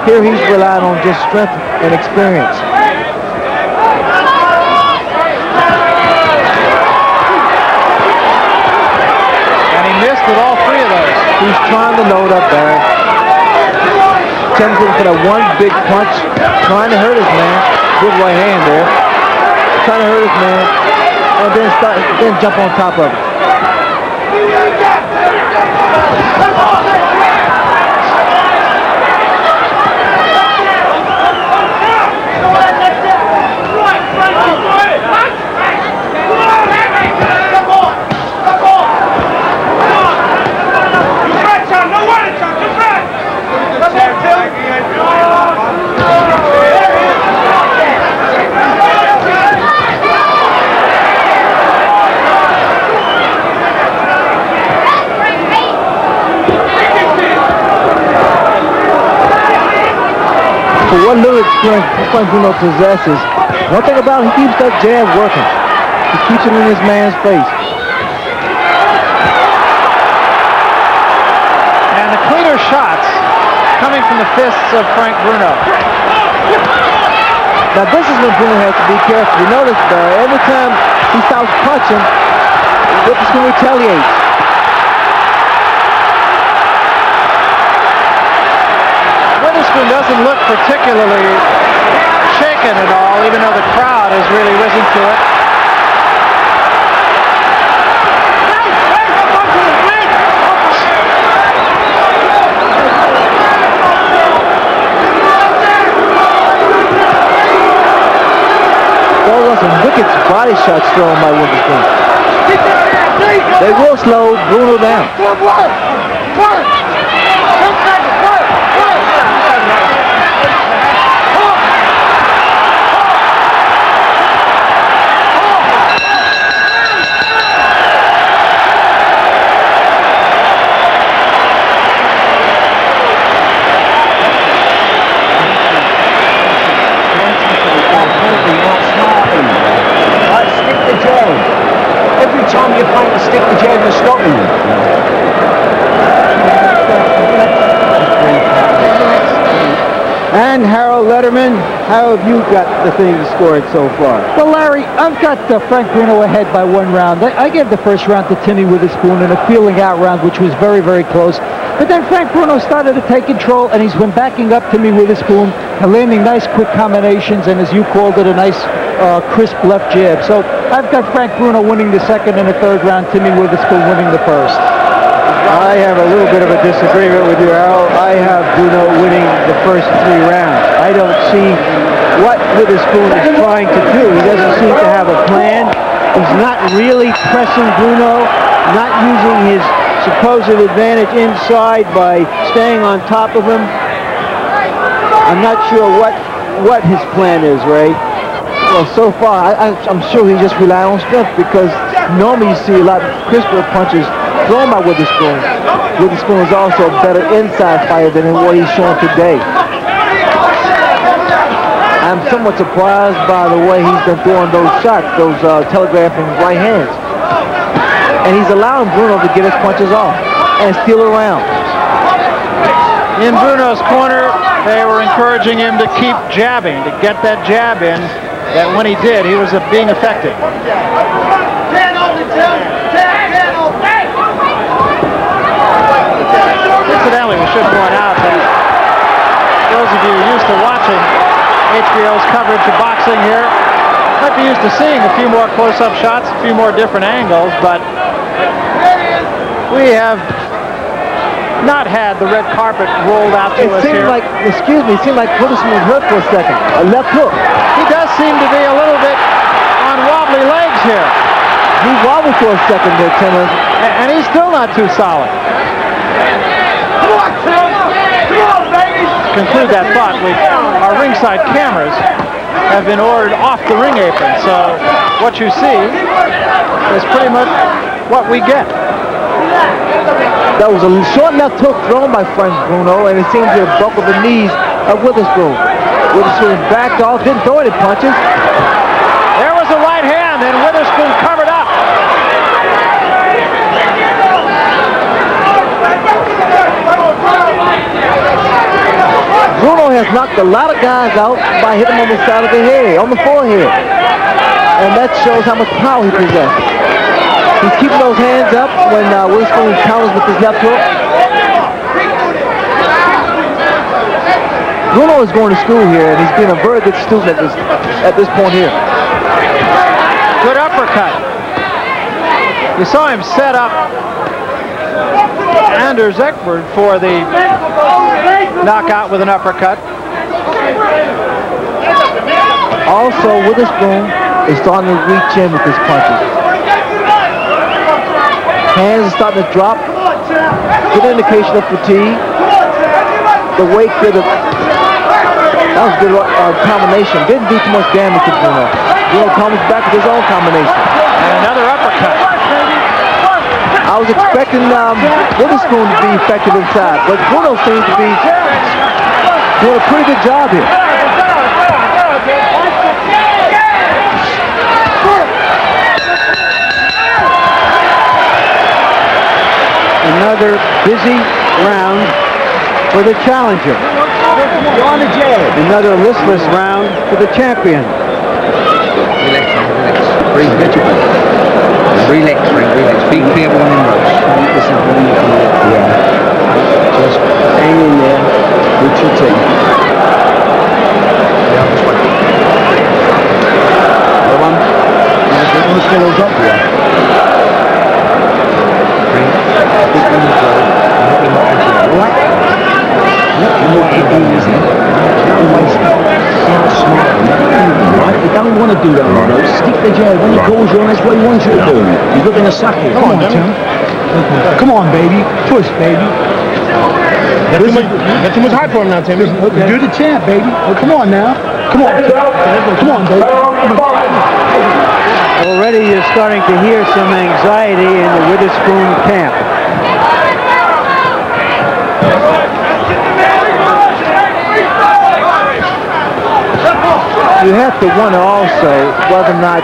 Here he's relying on just strength and experience. And he missed with all three of those. He's trying to load up Barry. Tim's looking for that one big punch, trying to hurt his man. Good right hand there. Trying to hurt his man, and then jump on top of it. For what little experience Bruno possesses, one thing about him, he keeps that jab working. He keeps it in his man's face. And the cleaner shots coming from the fists of Frank Bruno. Now this is when Bruno has to be careful. You notice, every time he starts punching, Witherspoon retaliates. Witherspoon doesn't look particularly shaken at all, even though the crowd has really risen to it. Those are some wicked body shots thrown by Witherspoon. They will slow Bruno down. Every time you find to stick the jab, you're stopping them. And Harold Letterman, how have you got the thing scored so far? Well, Larry, I've got Frank Bruno ahead by 1 round. I gave the first round to Timmy Witherspoon in a feeling out round, which was very, very close. But then Frank Bruno started to take control, and he's been backing up Timmy Witherspoon and landing nice quick combinations, and as you called it, a nice crisp left jab. So I've got Frank Bruno winning the second and the third round, Timmy Witherspoon winning the first. I have a little bit of a disagreement with you, Harold. I have Bruno winning the first 3 rounds. I don't see what Witherspoon is trying to do. He doesn't seem to have a plan. He's not really pressing Bruno, not using his supposed advantage inside by staying on top of him. I'm not sure what his plan is, Ray. Well, so far, I'm sure he just relied on strength, because normally you see a lot crisper punches thrown by Witherspoon. Witherspoon is also a better inside fighter than what he's shown today. I'm somewhat surprised by the way he's been throwing those shots, those telegraphing right hands. And he's allowing Bruno to get his punches off and steal around. In Bruno's corner, they were encouraging him to keep jabbing, to get that jab in, that when he did, he was being effective. Incidentally, we should point out that those of you used to watching HBO's coverage of boxing here might be used to seeing a few more close-up shots, a few more different angles, but we have not had the red carpet rolled out to us here. It seemed like Witherspoon was hurt for a second. A left hook. He does seem to be a little bit on wobbly legs here. He wobbled for a second there, Timmer. And he's still not too solid. Come on, baby! To conclude that thought, our ringside cameras have been ordered off the ring apron, so what you see is pretty much what we get. That was a short left hook thrown by Frank Bruno, and it seemed to have buckled the knees of Witherspoon. Witherspoon backed off, didn't throw any punches. There was a right hand, and Witherspoon covered up. Bruno has knocked a lot of guys out by hitting him on the side of the head, on the forehead. And that shows how much power he possesses. He's keeping those hands up when Witherspoon counters with his left hook. Bruno is going to school here, and he's being a very good student at this point here. Good uppercut. You saw him set up Anders Ekberg for the knockout with an uppercut. Also, Witherspoon is starting to reach in with his punches. Hands are starting to drop. Good indication of fatigue. The weight did that was a good combination. Didn't do too much damage to Bruno. Bruno comes back with his own combination. And another uppercut. I was expecting Witherspoon to be effective inside, but Bruno seems to be doing a pretty good job here. Another busy round for the challenger. Another listless round for the champion. Relax. Be careful on the ropes. Yeah. Just hang in there with your teeth. The one. Let's get those up here. You don't want to do that, Bruno. Stick the jab. When he calls you on, that's what he wants you to do. He's looking to suck it. Come on, Tim. Come on, baby. Push, baby. Got too much hype on him now, Tim. Okay. You're the champ, baby. Oh, come on now. Come on. Come on, baby. Already you're starting to hear some anxiety in the Witherspoon camp. You have to wonder also whether or not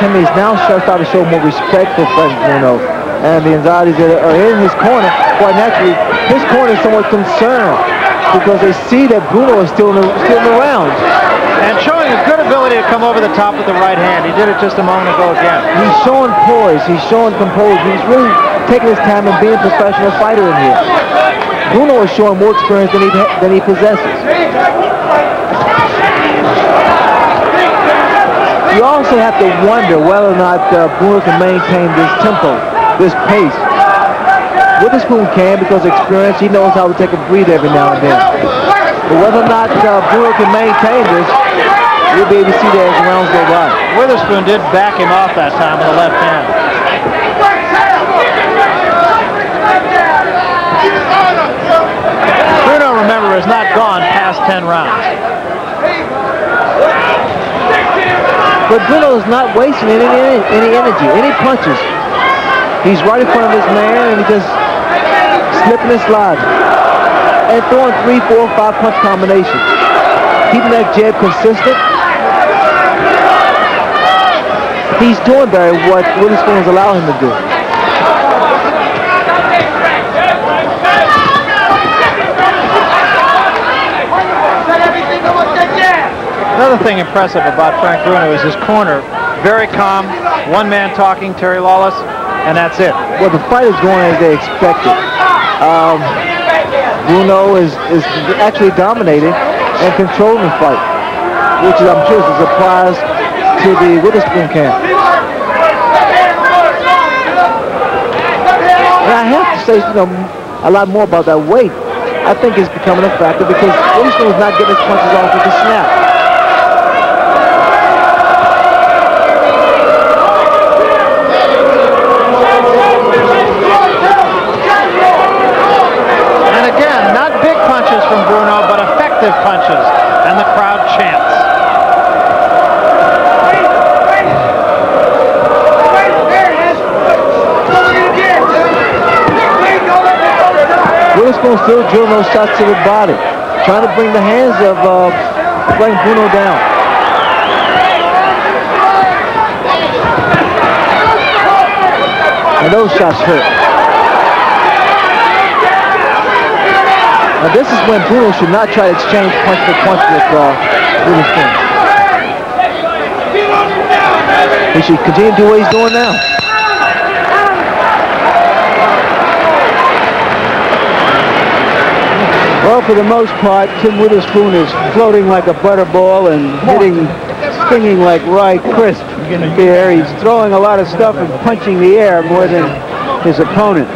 Timmy's now starting to show more respect for Frank Bruno, and the anxieties that are in his corner. Quite naturally, his corner is somewhat concerned because they see that Bruno is still in the rounds. And showing a good ability to come over the top with the right hand. He did it just a moment ago again. He's showing poise. He's showing composure. He's really taking his time and being a professional fighter in here. Bruno is showing more experience than he possesses. You also have to wonder whether or not Bruno can maintain this tempo, this pace. Witherspoon can because of experience. He knows how to take a breather every now and then. But whether or not Bruno can maintain this, you'll be able to see that as the rounds go by. Witherspoon did back him off that time with the left hand. Bruno, remember, has not gone past 10 rounds. But Bruno is not wasting any energy, any punches. He's right in front of his man, and he just slipping and sliding. And throwing 3, 4, 5 punch combinations. Keeping that jab consistent. He's doing very what Witherspoon is allowing him to do. Another thing impressive about Frank Bruno is his corner. Very calm, one man talking, Terry Lawless, and that's it. Well, the fight is going as they expected. Bruno is actually dominating and controlling the fight, which is, I'm sure, is a surprise to the Witherspoon camp. And I have to say, a lot more about that weight. I think it's becoming a factor because Witherspoon is not getting his punches off with the snap. From Bruno, but effective punches, and the crowd chants. Witherspoon still drilling those shots to the body, trying to bring the hands of Bruno down. And those shots hurt. Now this is when Bruno should not try to exchange punch for punch with Witherspoon. He should continue to do what he's doing now. Well, for the most part, Tim Witherspoon is floating like a butterball and stinging like rye crisp here. He's throwing a lot of stuff and punching the air more than his opponent.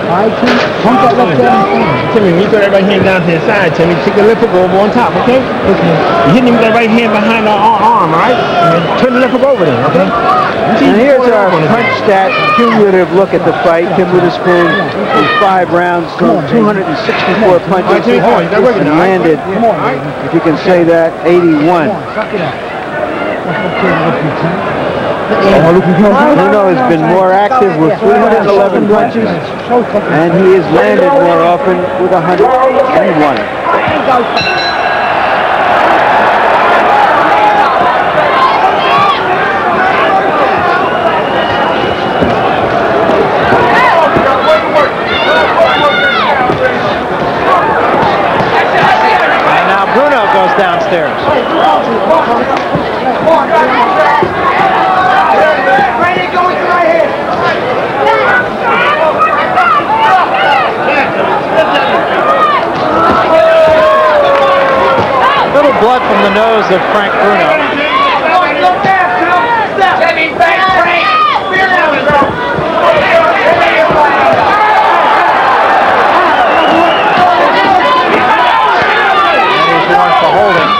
Alright, Tim, pump that left jab. Timmy, when you throw that right hand down to the side, Timmy, take the left hook over on top, okay? You hit him with that right hand behind the arm, alright? And turn the left hook over there, okay? And here's our punch stat cumulative look at the fight. Tim Witherspoon in 5 rounds, 264 punches, and landed, if you can say that, 81. Bruno has been more active with 311 punches, and he has landed more often with 101. And now Bruno goes downstairs. Little blood from the nose of Frank Bruno. And he's warned for holding.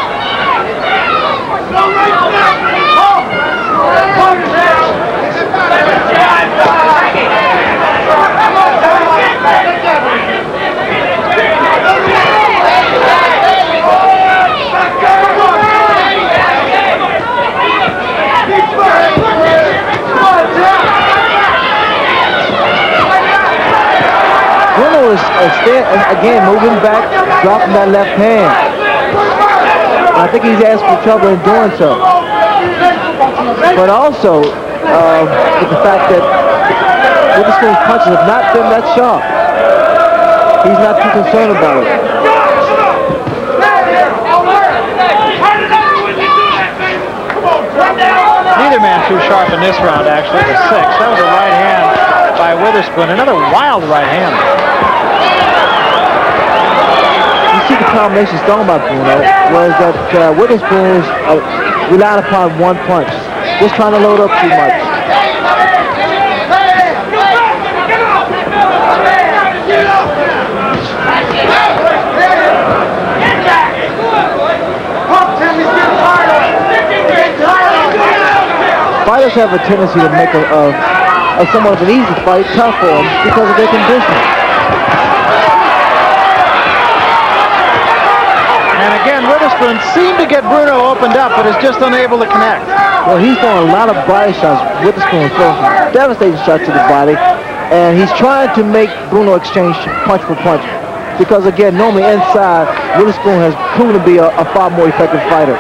Again, moving back, dropping that left hand. And I think he's asking for trouble in doing so. But also, with the fact that Witherspoon's punches have not been that sharp, he's not too concerned about it. Neither man too sharp in this round, actually. It was 6. That was a right hand by Witherspoon. Another wild right hand. You see the combination thrown by Bruno was that Witherspoon relied upon one punch, just trying to load up too much. Fighters have a tendency to make a somewhat of an easy fight tough for them because of their conditioning. And again, Witherspoon seemed to get Bruno opened up, but is just unable to connect. Well, he's throwing a lot of body shots. Witherspoon throwing some devastating shots to the body, and he's trying to make Bruno exchange punch for punch. Because again, normally inside, Witherspoon has proven to be a far more effective fighter.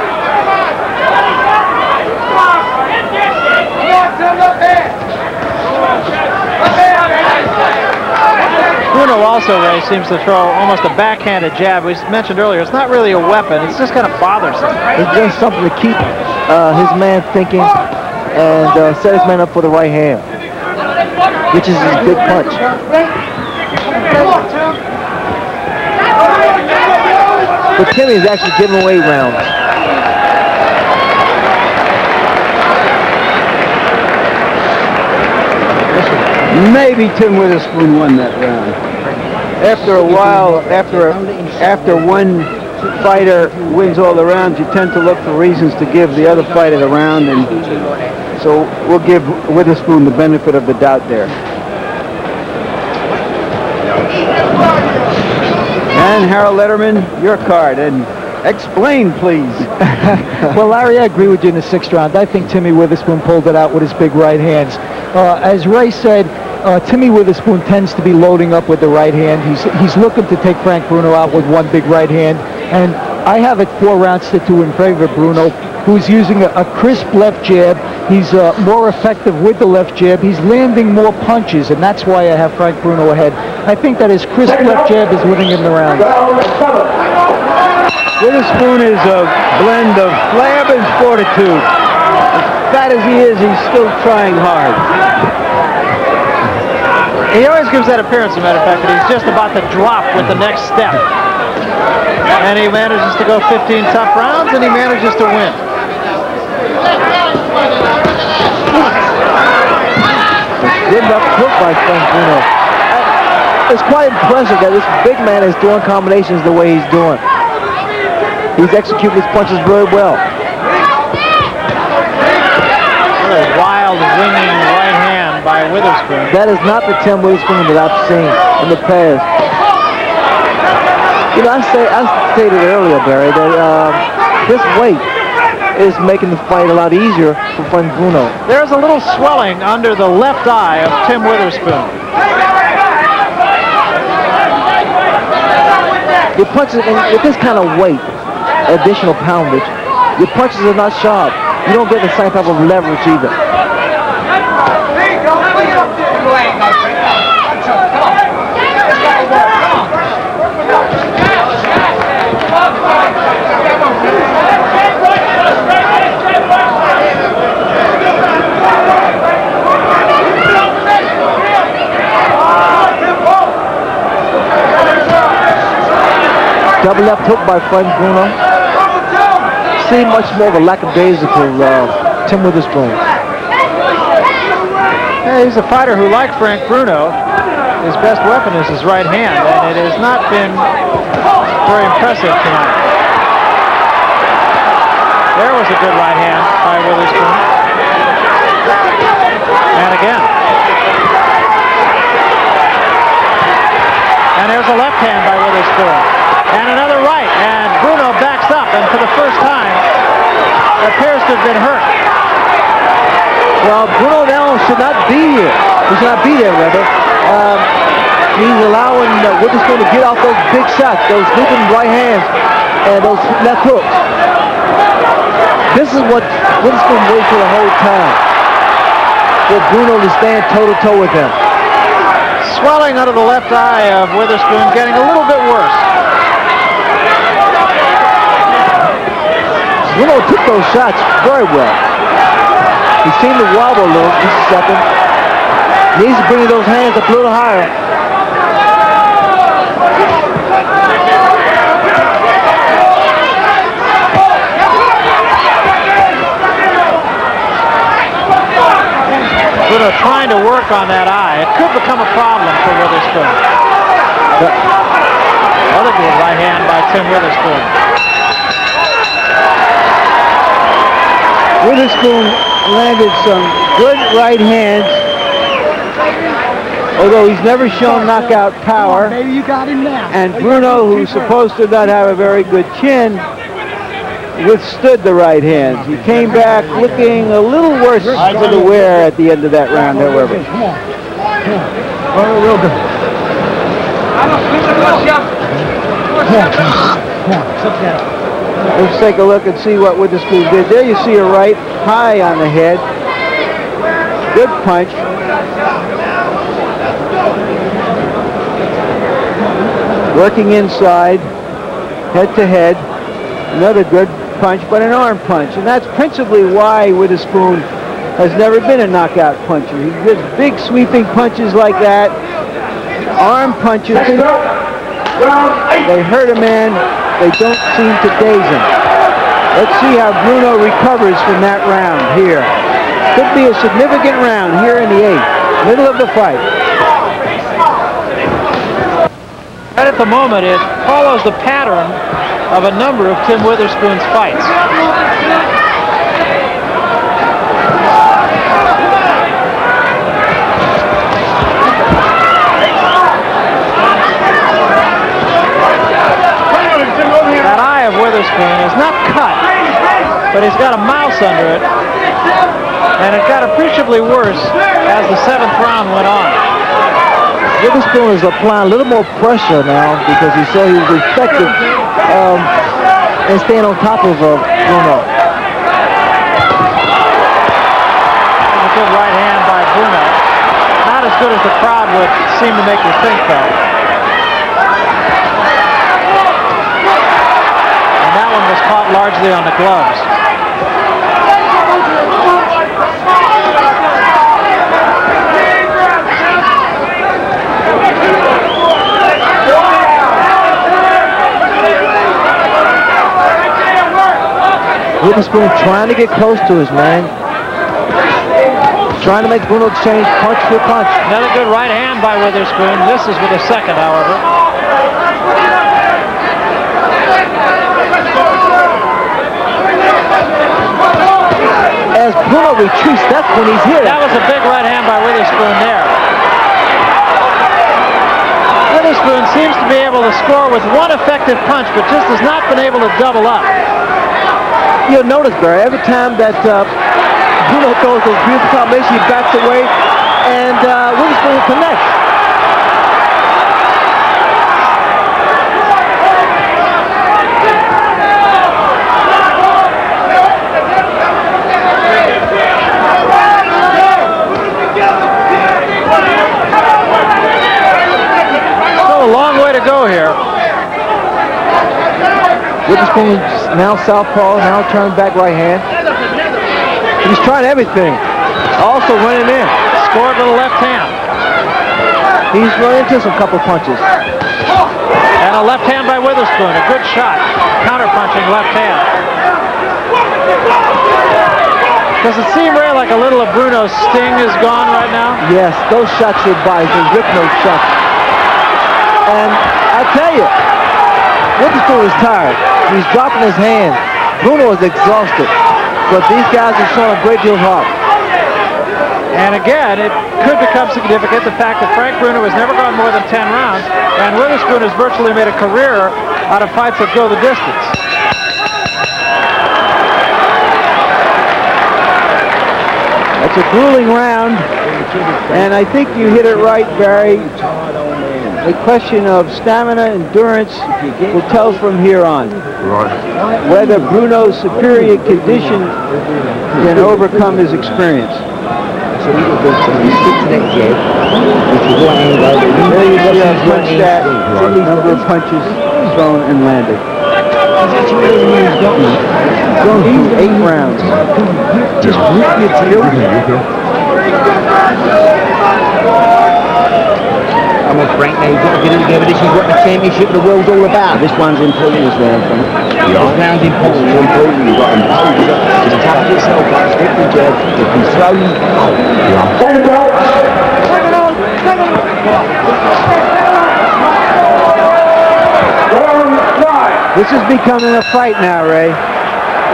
Bruno also, Ray, seems to throw almost a backhanded jab. We mentioned earlier, it's not really a weapon. It's just kind of bothersome. It's just something to keep his man thinking and set his man up for the right hand, which is his big punch. But Timmy is actually giving away rounds. Maybe Tim Witherspoon won that round. After a while, after one fighter wins all the rounds, you tend to look for reasons to give the other fighter the round, and so we'll give Witherspoon the benefit of the doubt there. And Harold Letterman, your card, and Explain, please. Well, Larry, I agree with you in the 6th round. I think Timmy Witherspoon pulled it out with his big right hands. As Ray said, Timmy Witherspoon tends to be loading up with the right hand. He's looking to take Frank Bruno out with one big right hand. And I have it 4 rounds to 2 in favor of Bruno, who's using a crisp left jab. He's more effective with the left jab. He's landing more punches, and that's why I have Frank Bruno ahead. I think that his crisp left jab is winning him the round. Witherspoon is a blend of flab and fortitude. As fat as he is, he's still trying hard. He always gives that appearance, as a matter of fact, that he's just about to drop with the next step. And he manages to go 15 tough rounds, and he manages to win. Good enough hook by Frank Bruno. It's quite impressive that this big man is doing combinations the way he's doing. He's executing his punches very well. What a wild, winging right hand by Witherspoon. That is not the Tim Witherspoon that I've seen in the past. You know, I stated earlier, Barry, that this weight is making the fight a lot easier for Frank Bruno. There's a little swelling under the left eye of Tim Witherspoon. Your punches, and with this kind of weight, additional poundage, your punches are not sharp. You don't get the same type of leverage either. Double left hook by Frank Bruno. See much more of a lackadaisical Tim Witherspoon. Yeah, he's a fighter who, like Frank Bruno, his best weapon is his right hand, and it has not been very impressive tonight. There was a good right hand by Witherspoon. And again. And there's a left hand by Witherspoon. And another right, and Bruno backs up, and for the first time, appears to have been hurt. Well, Bruno now should not be here. He should not be there, rather. He's allowing Witherspoon to get off those big shots, those leaping right hands, and those left hooks. This is what Witherspoon waited for the whole time, for Bruno to stand toe-to-toe with him. Swelling under the left eye of Witherspoon, getting a little bit worse. Bruno took those shots very well. He seemed to wobble a little just a second. He needs to bring those hands up a little higher. Bruno trying to work on that eye. It could become a problem for Witherspoon. Another good right hand by Tim Witherspoon. Witherspoon landed some good right hands, although he's never shown knockout power. Maybe you got him now. And Bruno, who's supposed to not have a very good chin, withstood the right hands. He came back looking a little worse for the wear at the end of that round, however. Come on. Oh, real good. Come on. Sit down. Let's take a look and see what Witherspoon did. There you see a right high on the head. Good punch. Working inside, head to head. Another good punch, but an arm punch. And that's principally why Witherspoon has never been a knockout puncher. He gets big sweeping punches like that. Arm punches. They hurt a man. They don't seem to daze him. Let's see how Bruno recovers from that round here. Could be a significant round here in the 8th, middle of the fight. Right at the moment, it follows the pattern of a number of Tim Witherspoon's fights. Witherspoon is not cut, but he's got a mouse under it. And it got appreciably worse as the 7th round went on. Witherspoon is applying a little more pressure now because he saw he was effective in staying on top of Bruno. A good right hand by Bruno. Not as good as the crowd would seem to make you think, though. And that one was caught largely on the gloves. Witherspoon trying to get close to his man. Trying to make Bruno exchange punch for punch. Another good right hand by Witherspoon. This is with a second, however. As Bruno retreats, that's when he's here. That was a big right hand by Witherspoon there. Witherspoon seems to be able to score with one effective punch, but just has not been able to double up. You'll notice, Barry, every time that Bruno throws those beautiful combinations, he backs away, and Witherspoon connects. Still a long way to go here. Witherspoon now southpaw, now turned back right hand. He's trying everything. Also running in. Scored with a left hand. He's run into some couple punches. And a left hand by Witherspoon. A good shot. Counter-punching left hand. Does it seem, Ray, like a little of Bruno's sting is gone right now? Yes, those shots are by the rip nose shots. And I tell you, Witherspoon is tired. He's dropping his hand. Bruno is exhausted. But these guys are showing a great deal of heart. And again, it could become significant, the fact that Frank Bruno has never gone more than 10 rounds, and Witherspoon has virtually made a career out of fights that go the distance. That's a grueling round, and I think you hit it right, Barry. A question of stamina, endurance will tell from here on. Right. Whether Bruno's superior condition can overcome his experience. So you can go to the 6 next year. If you go and go, there you see our punch stat, number of punches thrown and landed. Going through 8 rounds. Just really I'm on Frank now, you've got to get it together. This is what the championship of the world's all about. This one's important, this round, Frank. This round's important. It's important. You've got to just tap yourself up, stick the jab, you can slowly This is becoming a fight now, Ray.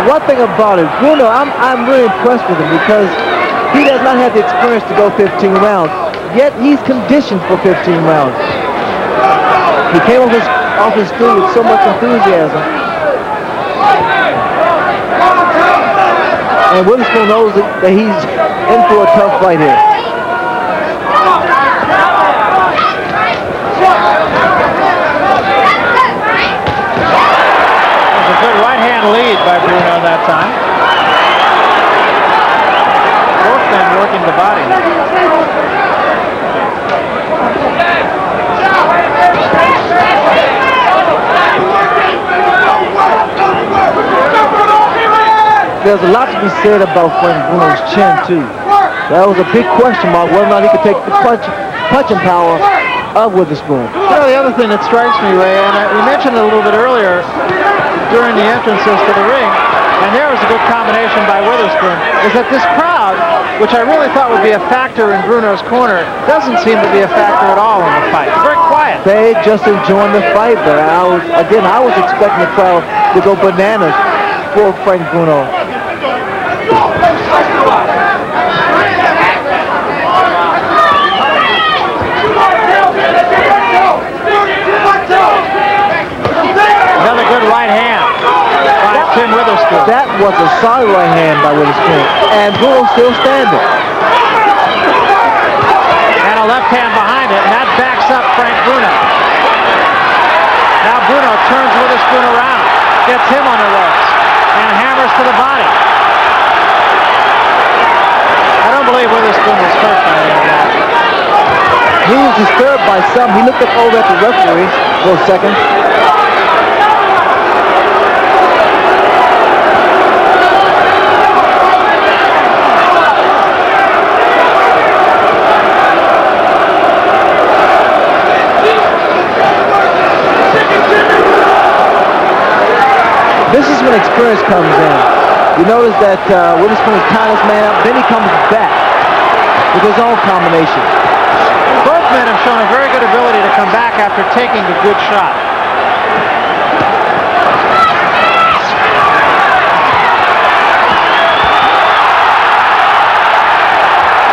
One thing about it, Bruno, I'm really impressed with him because he does not have the experience to go 15 rounds. Yet he's conditioned for 15 rounds. He came off his stool with so much enthusiasm. And Witherspoon knows that he's in for a tough fight here. There's a good right-hand lead by Bruno that time. Both men working the body. There's a lot to be said about Frank Bruno's chin, too. That was a big question mark, whether or not he could take the punching power of Witherspoon. You know, the other thing that strikes me, Ray, and we mentioned it a little bit earlier during the entrances to the ring, and there was a good combination by Witherspoon, is that this crowd, which I really thought would be a factor in Bruno's corner, doesn't seem to be a factor at all in the fight. It's very quiet. They just enjoying the fight, but I was expecting the crowd to go bananas for Frank Bruno. Another good right hand. Tim Witherspoon. That was a solid right hand by Witherspoon. And Bruno still standing. And a left hand behind it, and that backs up Frank Bruno. Now Bruno turns Witherspoon around, gets him on the ropes, and hammers to the body. I don't believe Witherspoon was hurt by any of that. He was disturbed by something. He looked over at the referee for a second. This is when experience comes in. You notice that Witherspoon is tying this man up, then he comes back with his own combination. Both men have shown a very good ability to come back after taking a good shot.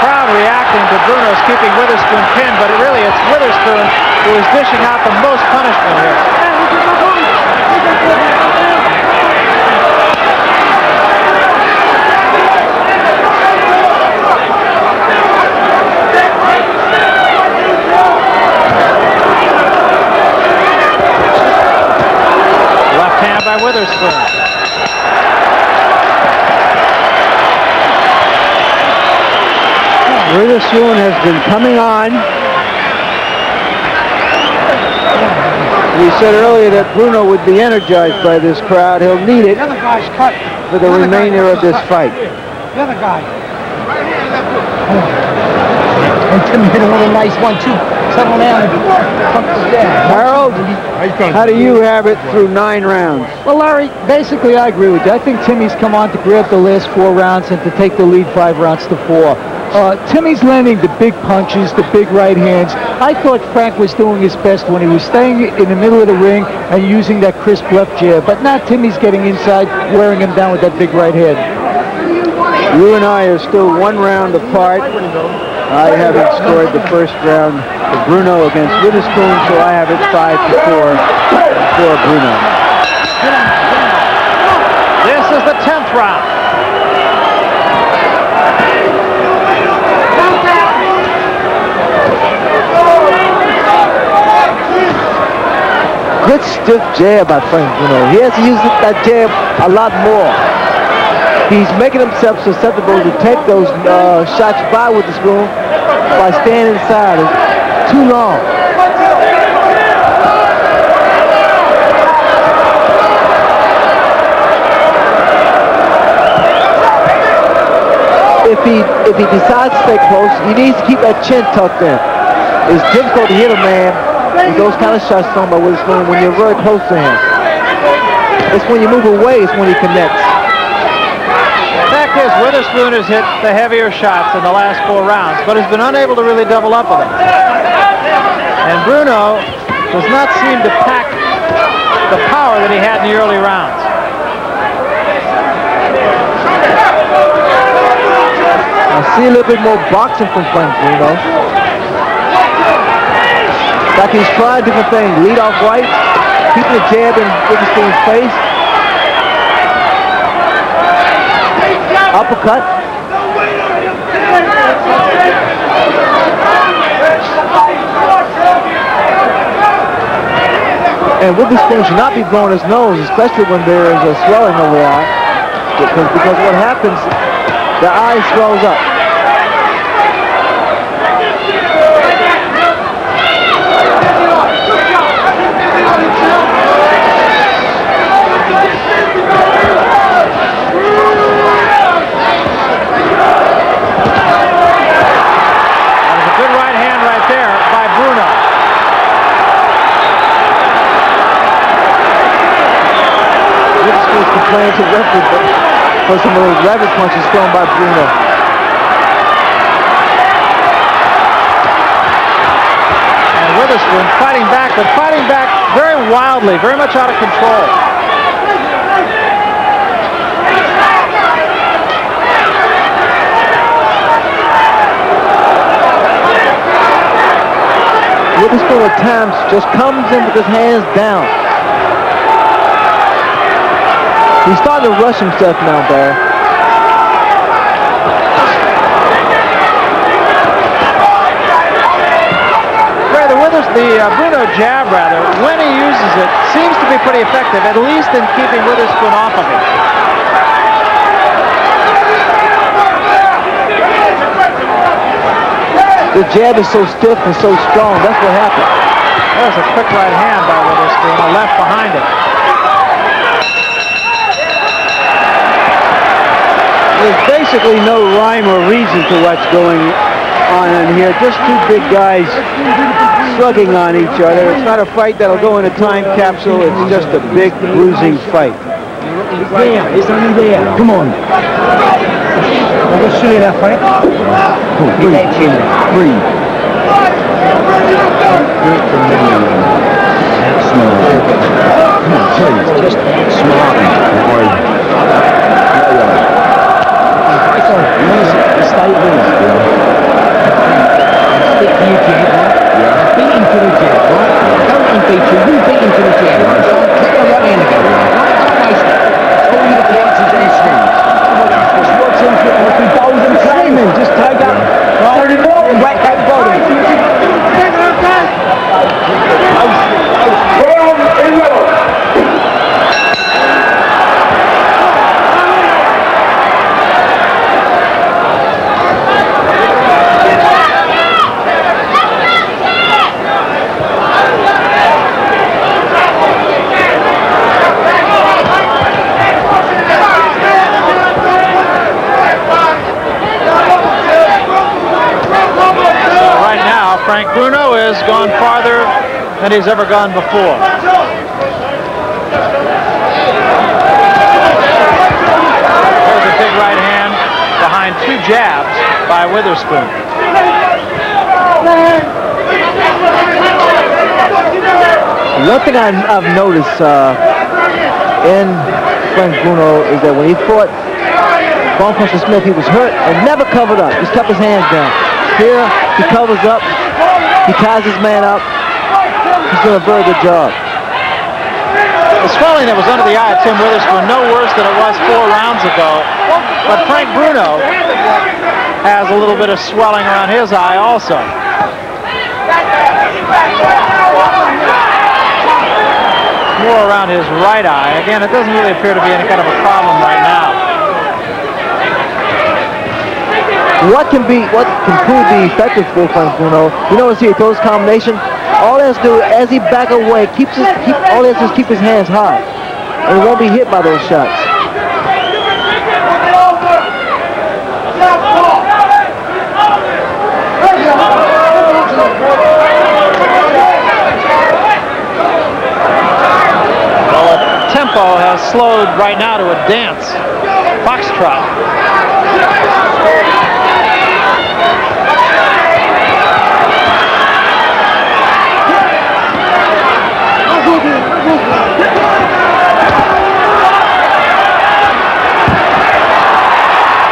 Crowd reacting to Bruno's keeping Witherspoon pinned, but really it's Witherspoon who is dishing out the most punishment here. By Witherspoon. Witherspoon has been coming on. We said earlier that Bruno would be energized by this crowd. He'll need it for the remainder of this fight. The other guy. And Tim hit him with a nice one, too. Settle down. Harold, how do you have it through 9 rounds? Well, Larry, basically I agree with you. I think Timmy's come on to grab the last 4 rounds and to take the lead 5 rounds to 4. Timmy's landing the big punches, the big right hands. I thought Frank was doing his best when he was staying in the middle of the ring and using that crisp left jab. But now Timmy's getting inside, wearing him down with that big right hand. You and I are still 1 round apart. I haven't scored the first round for Bruno against Witherspoon, so I have it 5-4 for Bruno. This is the 10th round. Good stiff jab by Frank Bruno. He has to use that jab a lot more. He's making himself susceptible to take those shots by Witherspoon by staying inside. It's too long. If he decides to stay close, he needs to keep that chin tucked in. It's difficult to hit a man with those kind of shots thrown by Witherspoon when you're very close to him. It's when you move away, it's when he connects. The fact is, Witherspoon has hit the heavier shots in the last 4 rounds, but has been unable to really double up with them. And Bruno does not seem to pack the power that he had in the early rounds. I see a little bit more boxing from Frank Bruno. Like he's trying different things. Lead off right, keeping the jab in Witherspoon's face. Uppercut. And Witherspoon should not be blowing his nose, especially when there is a swelling over the eye. Because what happens, the eye swells up. Playing to referee for some of those rabbit punches thrown by Bruno. And Witherspoon fighting back, but fighting back very wildly, very much out of control. Witherspoon at times just comes in with his hands down. He's starting to rush himself now, Barry. The Bruno jab, rather, when he uses it, seems to be pretty effective, at least in keeping Witherspoon off of him. The jab is so stiff and so strong. That's what happened. There's a quick right hand by Witherspoon, a left behind it. There's basically no rhyme or reason to what's going on in here. Just two big guys slugging on each other. It's not a fight that'll go in a time capsule. It's just a big bruising fight. It's there. It's only there. Come on. I'll just show you that fight. Get that chin. Breathe. Come on, please. Just smart. Stay there. Stick to your jab, right? Yeah. Beat him to the jab, right? Don't let him beat you. You beat him to the jab, right? So click the right hand again, right? Don't waste it. All your bounces and swings. Just watch him if he bowls and slamming. Just take up. And whack that body. Frank Bruno has gone farther than he's ever gone before. There's a big right hand behind two jabs by Witherspoon. One thing I've noticed in Frank Bruno is that when he fought Bone Crusher Smith, he was hurt and never covered up. Just kept his hands down. Here, he covers up. He ties his man up. He's doing a very good job. The swelling that was under the eye of Tim Witherspoon, no worse than it was 4 rounds ago. But Frank Bruno has a little bit of swelling around his eye also. More around his right eye. Again, it doesn't really appear to be any kind of a problem right now. What can prove the effective for Frank Bruno? You notice here, he throws combination. All he has to do, as he back away, all he has to do is keep his hands high. And he won't be hit by those shots. Well, the tempo has slowed right now to a dance. Foxtrot.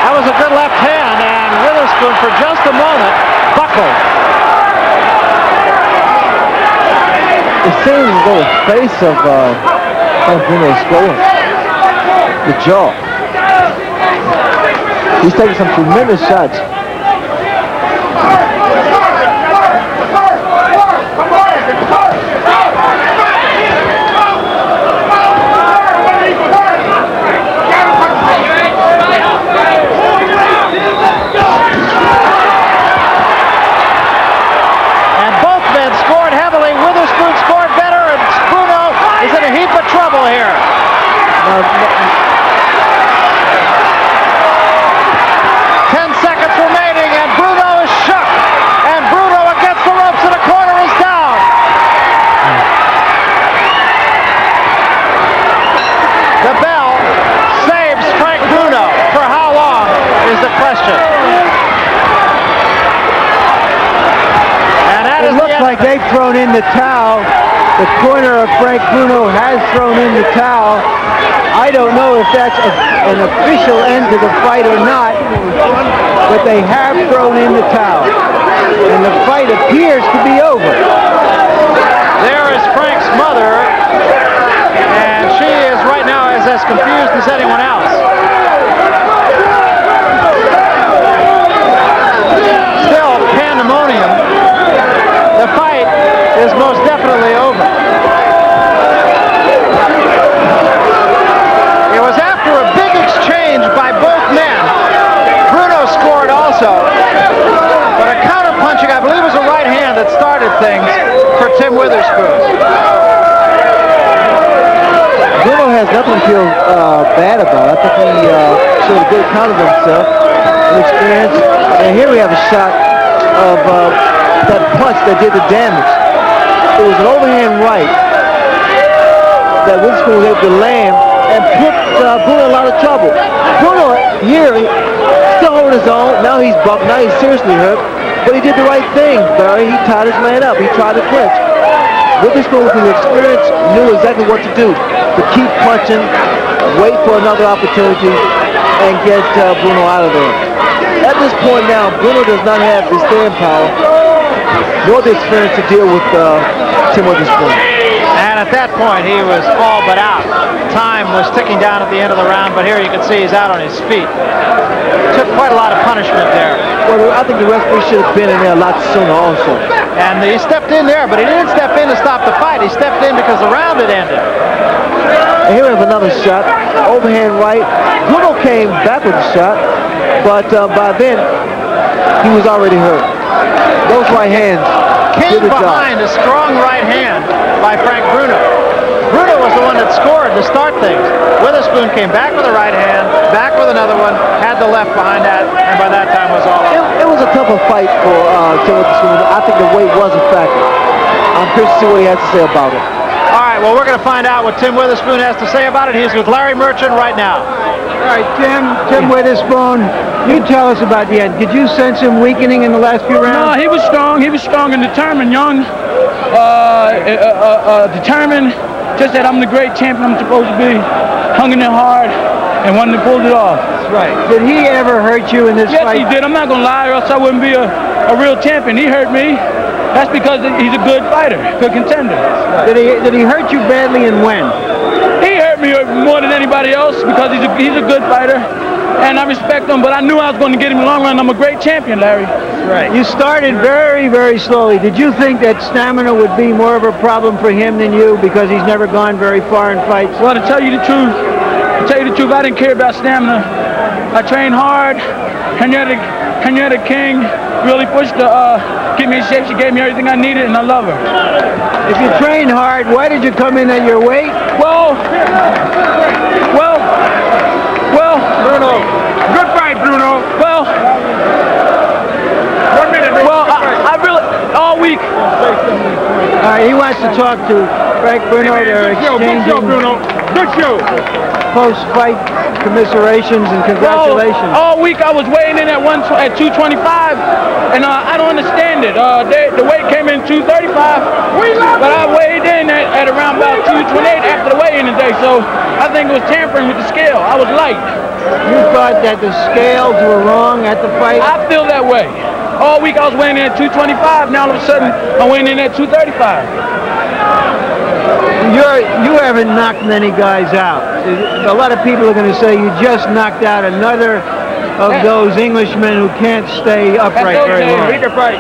That was a good left hand, and Witherspoon for just a moment buckled. It seems as though the face of Frank Bruno is swollen. The jaw. He's taking some tremendous shots. Trouble here. 10 seconds remaining, and Bruno is shook. And Bruno against the ropes in the corner is down. The bell saves Frank Bruno. For how long is the question? And that it looks like they've thrown in the towel. The corner of Frank Bruno has thrown in the towel. I don't know if that's an official end to the fight or not, but they have thrown in the towel. And the fight appears to be over. There is Frank's mother, and she is right now as confused as anyone else. Still pandemonium. The fight is most definitely over. It was after a big exchange by both men. Bruno scored also, but a counter-punching, I believe it was a right hand that started things for Tim Witherspoon. Bruno has nothing to feel bad about. I think he showed a good account of himself and experience. And here we have a shot of that punch that did the damage. It was an overhand right that Witherspoon was able to land and put Bruno in a lot of trouble. Bruno here still holding his own. Now he's bumped. Now he's seriously hurt. But he did the right thing, Barry. He tied his man up. He tried to clinch. Witherspoon, with his experience, knew exactly what to do. To keep punching, wait for another opportunity, and get Bruno out of there. At this point now, Bruno does not have the staying power, nor the experience to deal with Tim Witherspoon. And at that point, he was all but out. Time was ticking down at the end of the round, but here you can see he's out on his feet. Took quite a lot of punishment there. Well, I think the referee should have been in there a lot sooner also. And he stepped in there, but he didn't step in to stop the fight. He stepped in because the round had ended. And here we have another shot, overhand right. Bruno came back with the shot, but by then, he was already hurt. Those right hands came behind a strong right hand by Frank Bruno. Bruno was the one that scored to start things. Witherspoon came back with a right hand, back with another one, had the left behind that, and by that time was all over. It was a tougher fight for Tim Witherspoon. I think the weight was a factor. I'm curious to see what he has to say about it. All right, well, we're going to find out what Tim Witherspoon has to say about it. He's with Larry Merchant right now. All right, Tim Witherspoon, you tell us about the end. Did you sense him weakening in the last few rounds? No, he was strong. He was strong and determined, young, determined. Just that I'm the great champion I'm supposed to be. Hung in there hard and wanted to pull it off. That's right. Did he ever hurt you in this fight? Yes, he did. I'm not going to lie, or else I wouldn't be a real champion. He hurt me. That's because he's a good fighter, good contender. Right. Did he hurt you badly, and when? He hurt me more than anybody else because he's a good fighter, and I respect him. But I knew I was going to get him in the long run. I'm a great champion, Larry. Right. You started very, very slowly. Did you think that stamina would be more of a problem for him than you because he's never gone very far in fights? Well, to tell you the truth, I didn't care about stamina. I trained hard. Henrietta King really pushed to get me in shape. She gave me everything I needed, and I love her. If you trained hard, why did you come in at your weight? Well, Bruno, good fight, Bruno. Well, 1 minute. Well, I really, all week. All right, he wants to talk to Frank Bruno. They're exchanging good show, Bruno. Good show. Post-fight commiserations and congratulations. Well, all week I was weighing in at 225, and I don't understand it. The weight came in 235, but I weighed in at around about 228 after the weigh-in today, so I think it was tampering with the scale. I was light. You thought that the scales were wrong at the fight? I feel that way. All week I was weighing in at 225, now all of a sudden I'm weighing in at 235. You haven't knocked many guys out. A lot of people are going to say you just knocked out another of those Englishmen who can't stay upright very long. He could fight.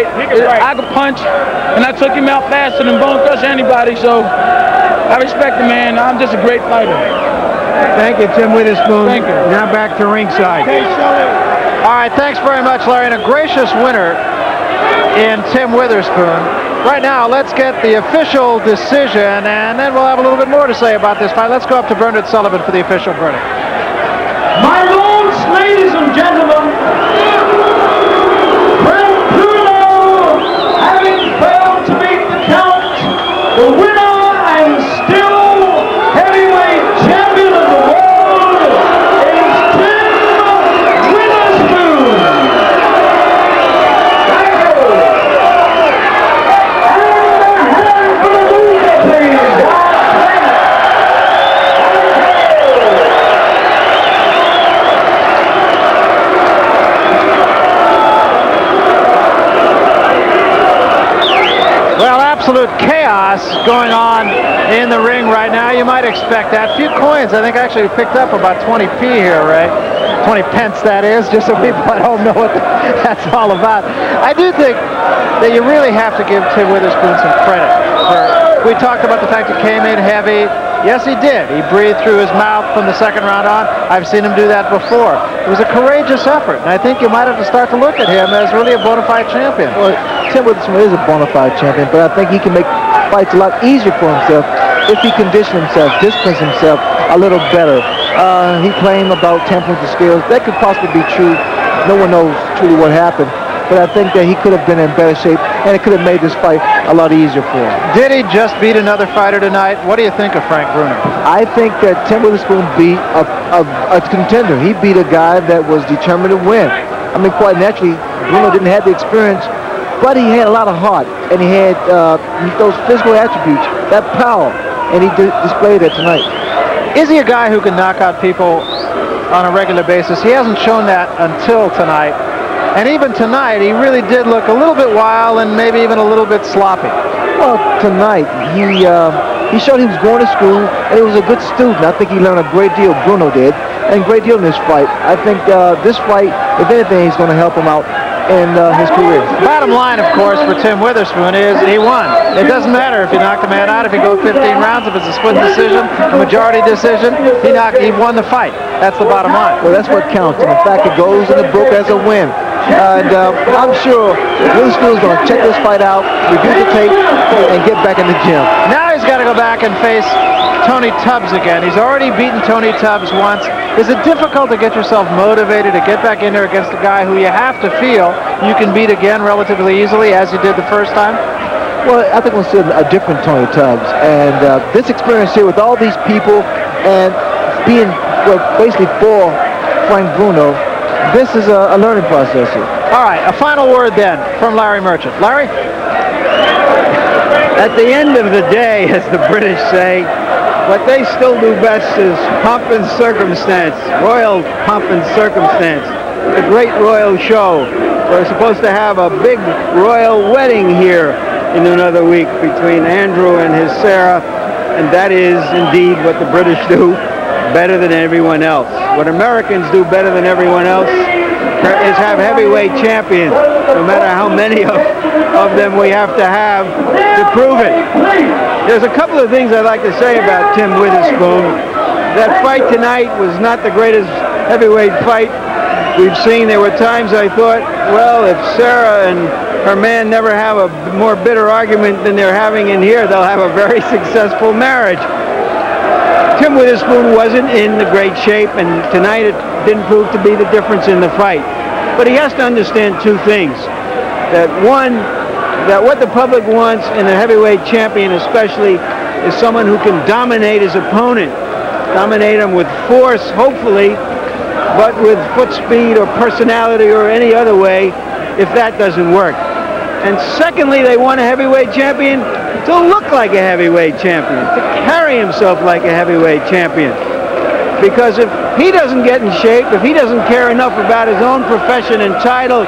I could punch, and I took him out faster than Bone Crusher anybody, so I respect the man. I'm just a great fighter. Thank you, Tim Witherspoon. Thank you. Now back to ringside. All right, thanks very much, Larry, and a gracious winner in Tim Witherspoon. Right now, let's get the official decision, and then we'll have a little bit more to say about this fight. Let's go up to Bernard Sullivan for the official verdict. My lords, ladies and gentlemen, Frank Bruno, having failed to make the count, the winner and still heavyweight champion of the world is Tim Witherspoon. absolute chaos going on in the ring right now. You might expect that. A few coins, I think, actually picked up about 20p here, Ray. 20 pence, that is, just so people at home know what that's all about. I do think that you really have to give Tim Witherspoon some credit. We talked about the fact he came in heavy. Yes, he did. He breathed through his mouth from the second round on. I've seen him do that before. It was a courageous effort, and I think you might have to start to look at him as really a bona fide champion. Well, Tim Witherspoon is a bona fide champion, but I think he can make fights a lot easier for himself if he conditions himself, disciplines himself a little better. He claimed about tampering the scales. That could possibly be true. No one knows truly what happened. But I think that he could have been in better shape, and it could have made this fight a lot easier for him. Did he just beat another fighter tonight? What do you think of Frank Bruno? I think that Tim Witherspoon beat a contender. He beat a guy that was determined to win. I mean, quite naturally, Bruno didn't have the experience, but he had a lot of heart, and he had those physical attributes, that power, and he displayed that tonight. Is he a guy who can knock out people on a regular basis? He hasn't shown that until tonight. And even tonight, he really did look a little bit wild and maybe even a little bit sloppy. Well, tonight, he showed he was going to school, and he was a good student. I think he learned a great deal, Bruno did, and a great deal in this fight. I think this fight, if anything, is going to help him out in his career. Bottom line, of course, for Tim Witherspoon is he won. It doesn't matter if you knock the man out, if you go 15 rounds, if it's a split decision, a majority decision, he won the fight. That's the bottom line. Well, that's what counts. And in fact, it goes in the book as a win. And I'm sure Witherspoon is going to check this fight out, review the tape, and get back in the gym. Now he's got to go back and face Tony Tubbs again. He's already beaten Tony Tubbs once. Is it difficult to get yourself motivated to get back in there against a guy who you have to feel you can beat again relatively easily, as you did the first time? Well, I think we'll see a different Tony Tubbs. And this experience here with all these people and being basically for Frank Bruno, this is a learning process here. All right, a final word then from Larry Merchant. Larry? At the end of the day, as the British say, what they still do best is pomp and circumstance, royal pomp and circumstance. A great royal show. We're supposed to have a big royal wedding here in another week between Andrew and his Sarah, and that is indeed what the British do better than everyone else. What Americans do better than everyone else is have heavyweight champions, no matter how many of them we have to prove it. There's a couple of things I'd like to say about Tim Witherspoon. That fight tonight was not the greatest heavyweight fight we've seen. There were times I thought, well, if Sarah and her man never have a more bitter argument than they're having in here, they'll have a very successful marriage. Tim Witherspoon wasn't in the great shape, and tonight it didn't prove to be the difference in the fight. But he has to understand two things. That one, that what the public wants in a heavyweight champion especially is someone who can dominate his opponent. Dominate him with force, hopefully, but with foot speed or personality or any other way if that doesn't work. And secondly, they want a heavyweight champion to look like a heavyweight champion, to carry himself like a heavyweight champion. Because if he doesn't get in shape, if he doesn't care enough about his own profession and title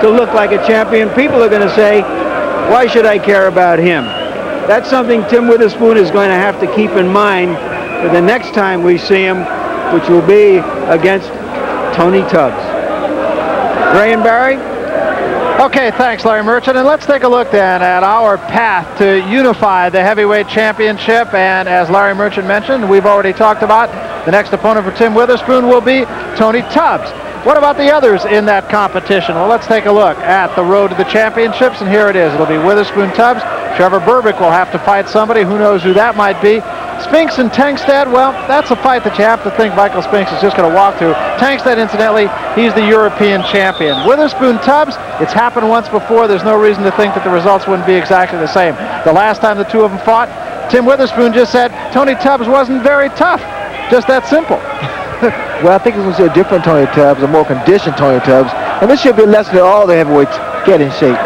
to look like a champion, people are going to say, why should I care about him? That's something Tim Witherspoon is going to have to keep in mind for the next time we see him, which will be against Tony Tubbs. Ray and Barry? Okay, thanks, Larry Merchant. And let's take a look then at our path to unify the heavyweight championship. And as Larry Merchant mentioned, we've already talked about the next opponent for Tim Witherspoon will be Tony Tubbs. What about the others in that competition? Well, let's take a look at the road to the championships, and here it is. It'll be Witherspoon Tubbs. Trevor Berbick will have to fight somebody. Who knows who that might be? Spinks and Tankstead, well, that's a fight that you have to think Michael Spinks is just going to walk through. Tankstead, incidentally, he's the European champion. Witherspoon Tubbs, it's happened once before. There's no reason to think that the results wouldn't be exactly the same. The last time the two of them fought, Tim Witherspoon just said Tony Tubbs wasn't very tough. Just that simple. Well, I think it's going to see a different Tony Tubbs, a more conditioned Tony Tubbs, and this should be a lesson to all the heavyweights get in shape.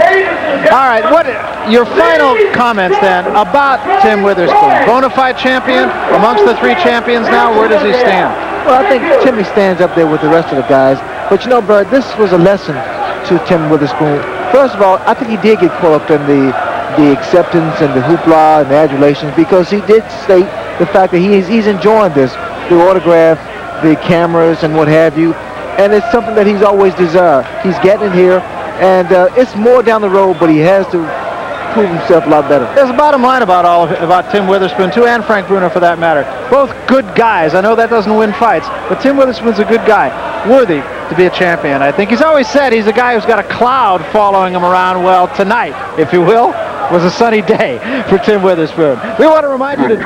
All right, what your final comments then about Tim Witherspoon? Bona fide champion amongst the three champions now. Where does he stand? Well, I think Timmy stands up there with the rest of the guys. But you know, Bert, this was a lesson to Tim Witherspoon. First of all, I think he did get caught up in the the acceptance and the hoopla and the adulations, because he did state the fact that he's enjoying this, the autograph, the cameras and what have you, and it's something that he's always desired. He's getting it here, and it's more down the road, but he has to prove himself a lot better. There's a bottom line about Tim Witherspoon, too, and Frank Bruno for that matter. Both good guys. I know that doesn't win fights, but Tim Witherspoon's a good guy, worthy to be a champion. I think he's always said he's a guy who's got a cloud following him around. Well, tonight, if you will, was a sunny day for Tim Witherspoon. We want to remind you to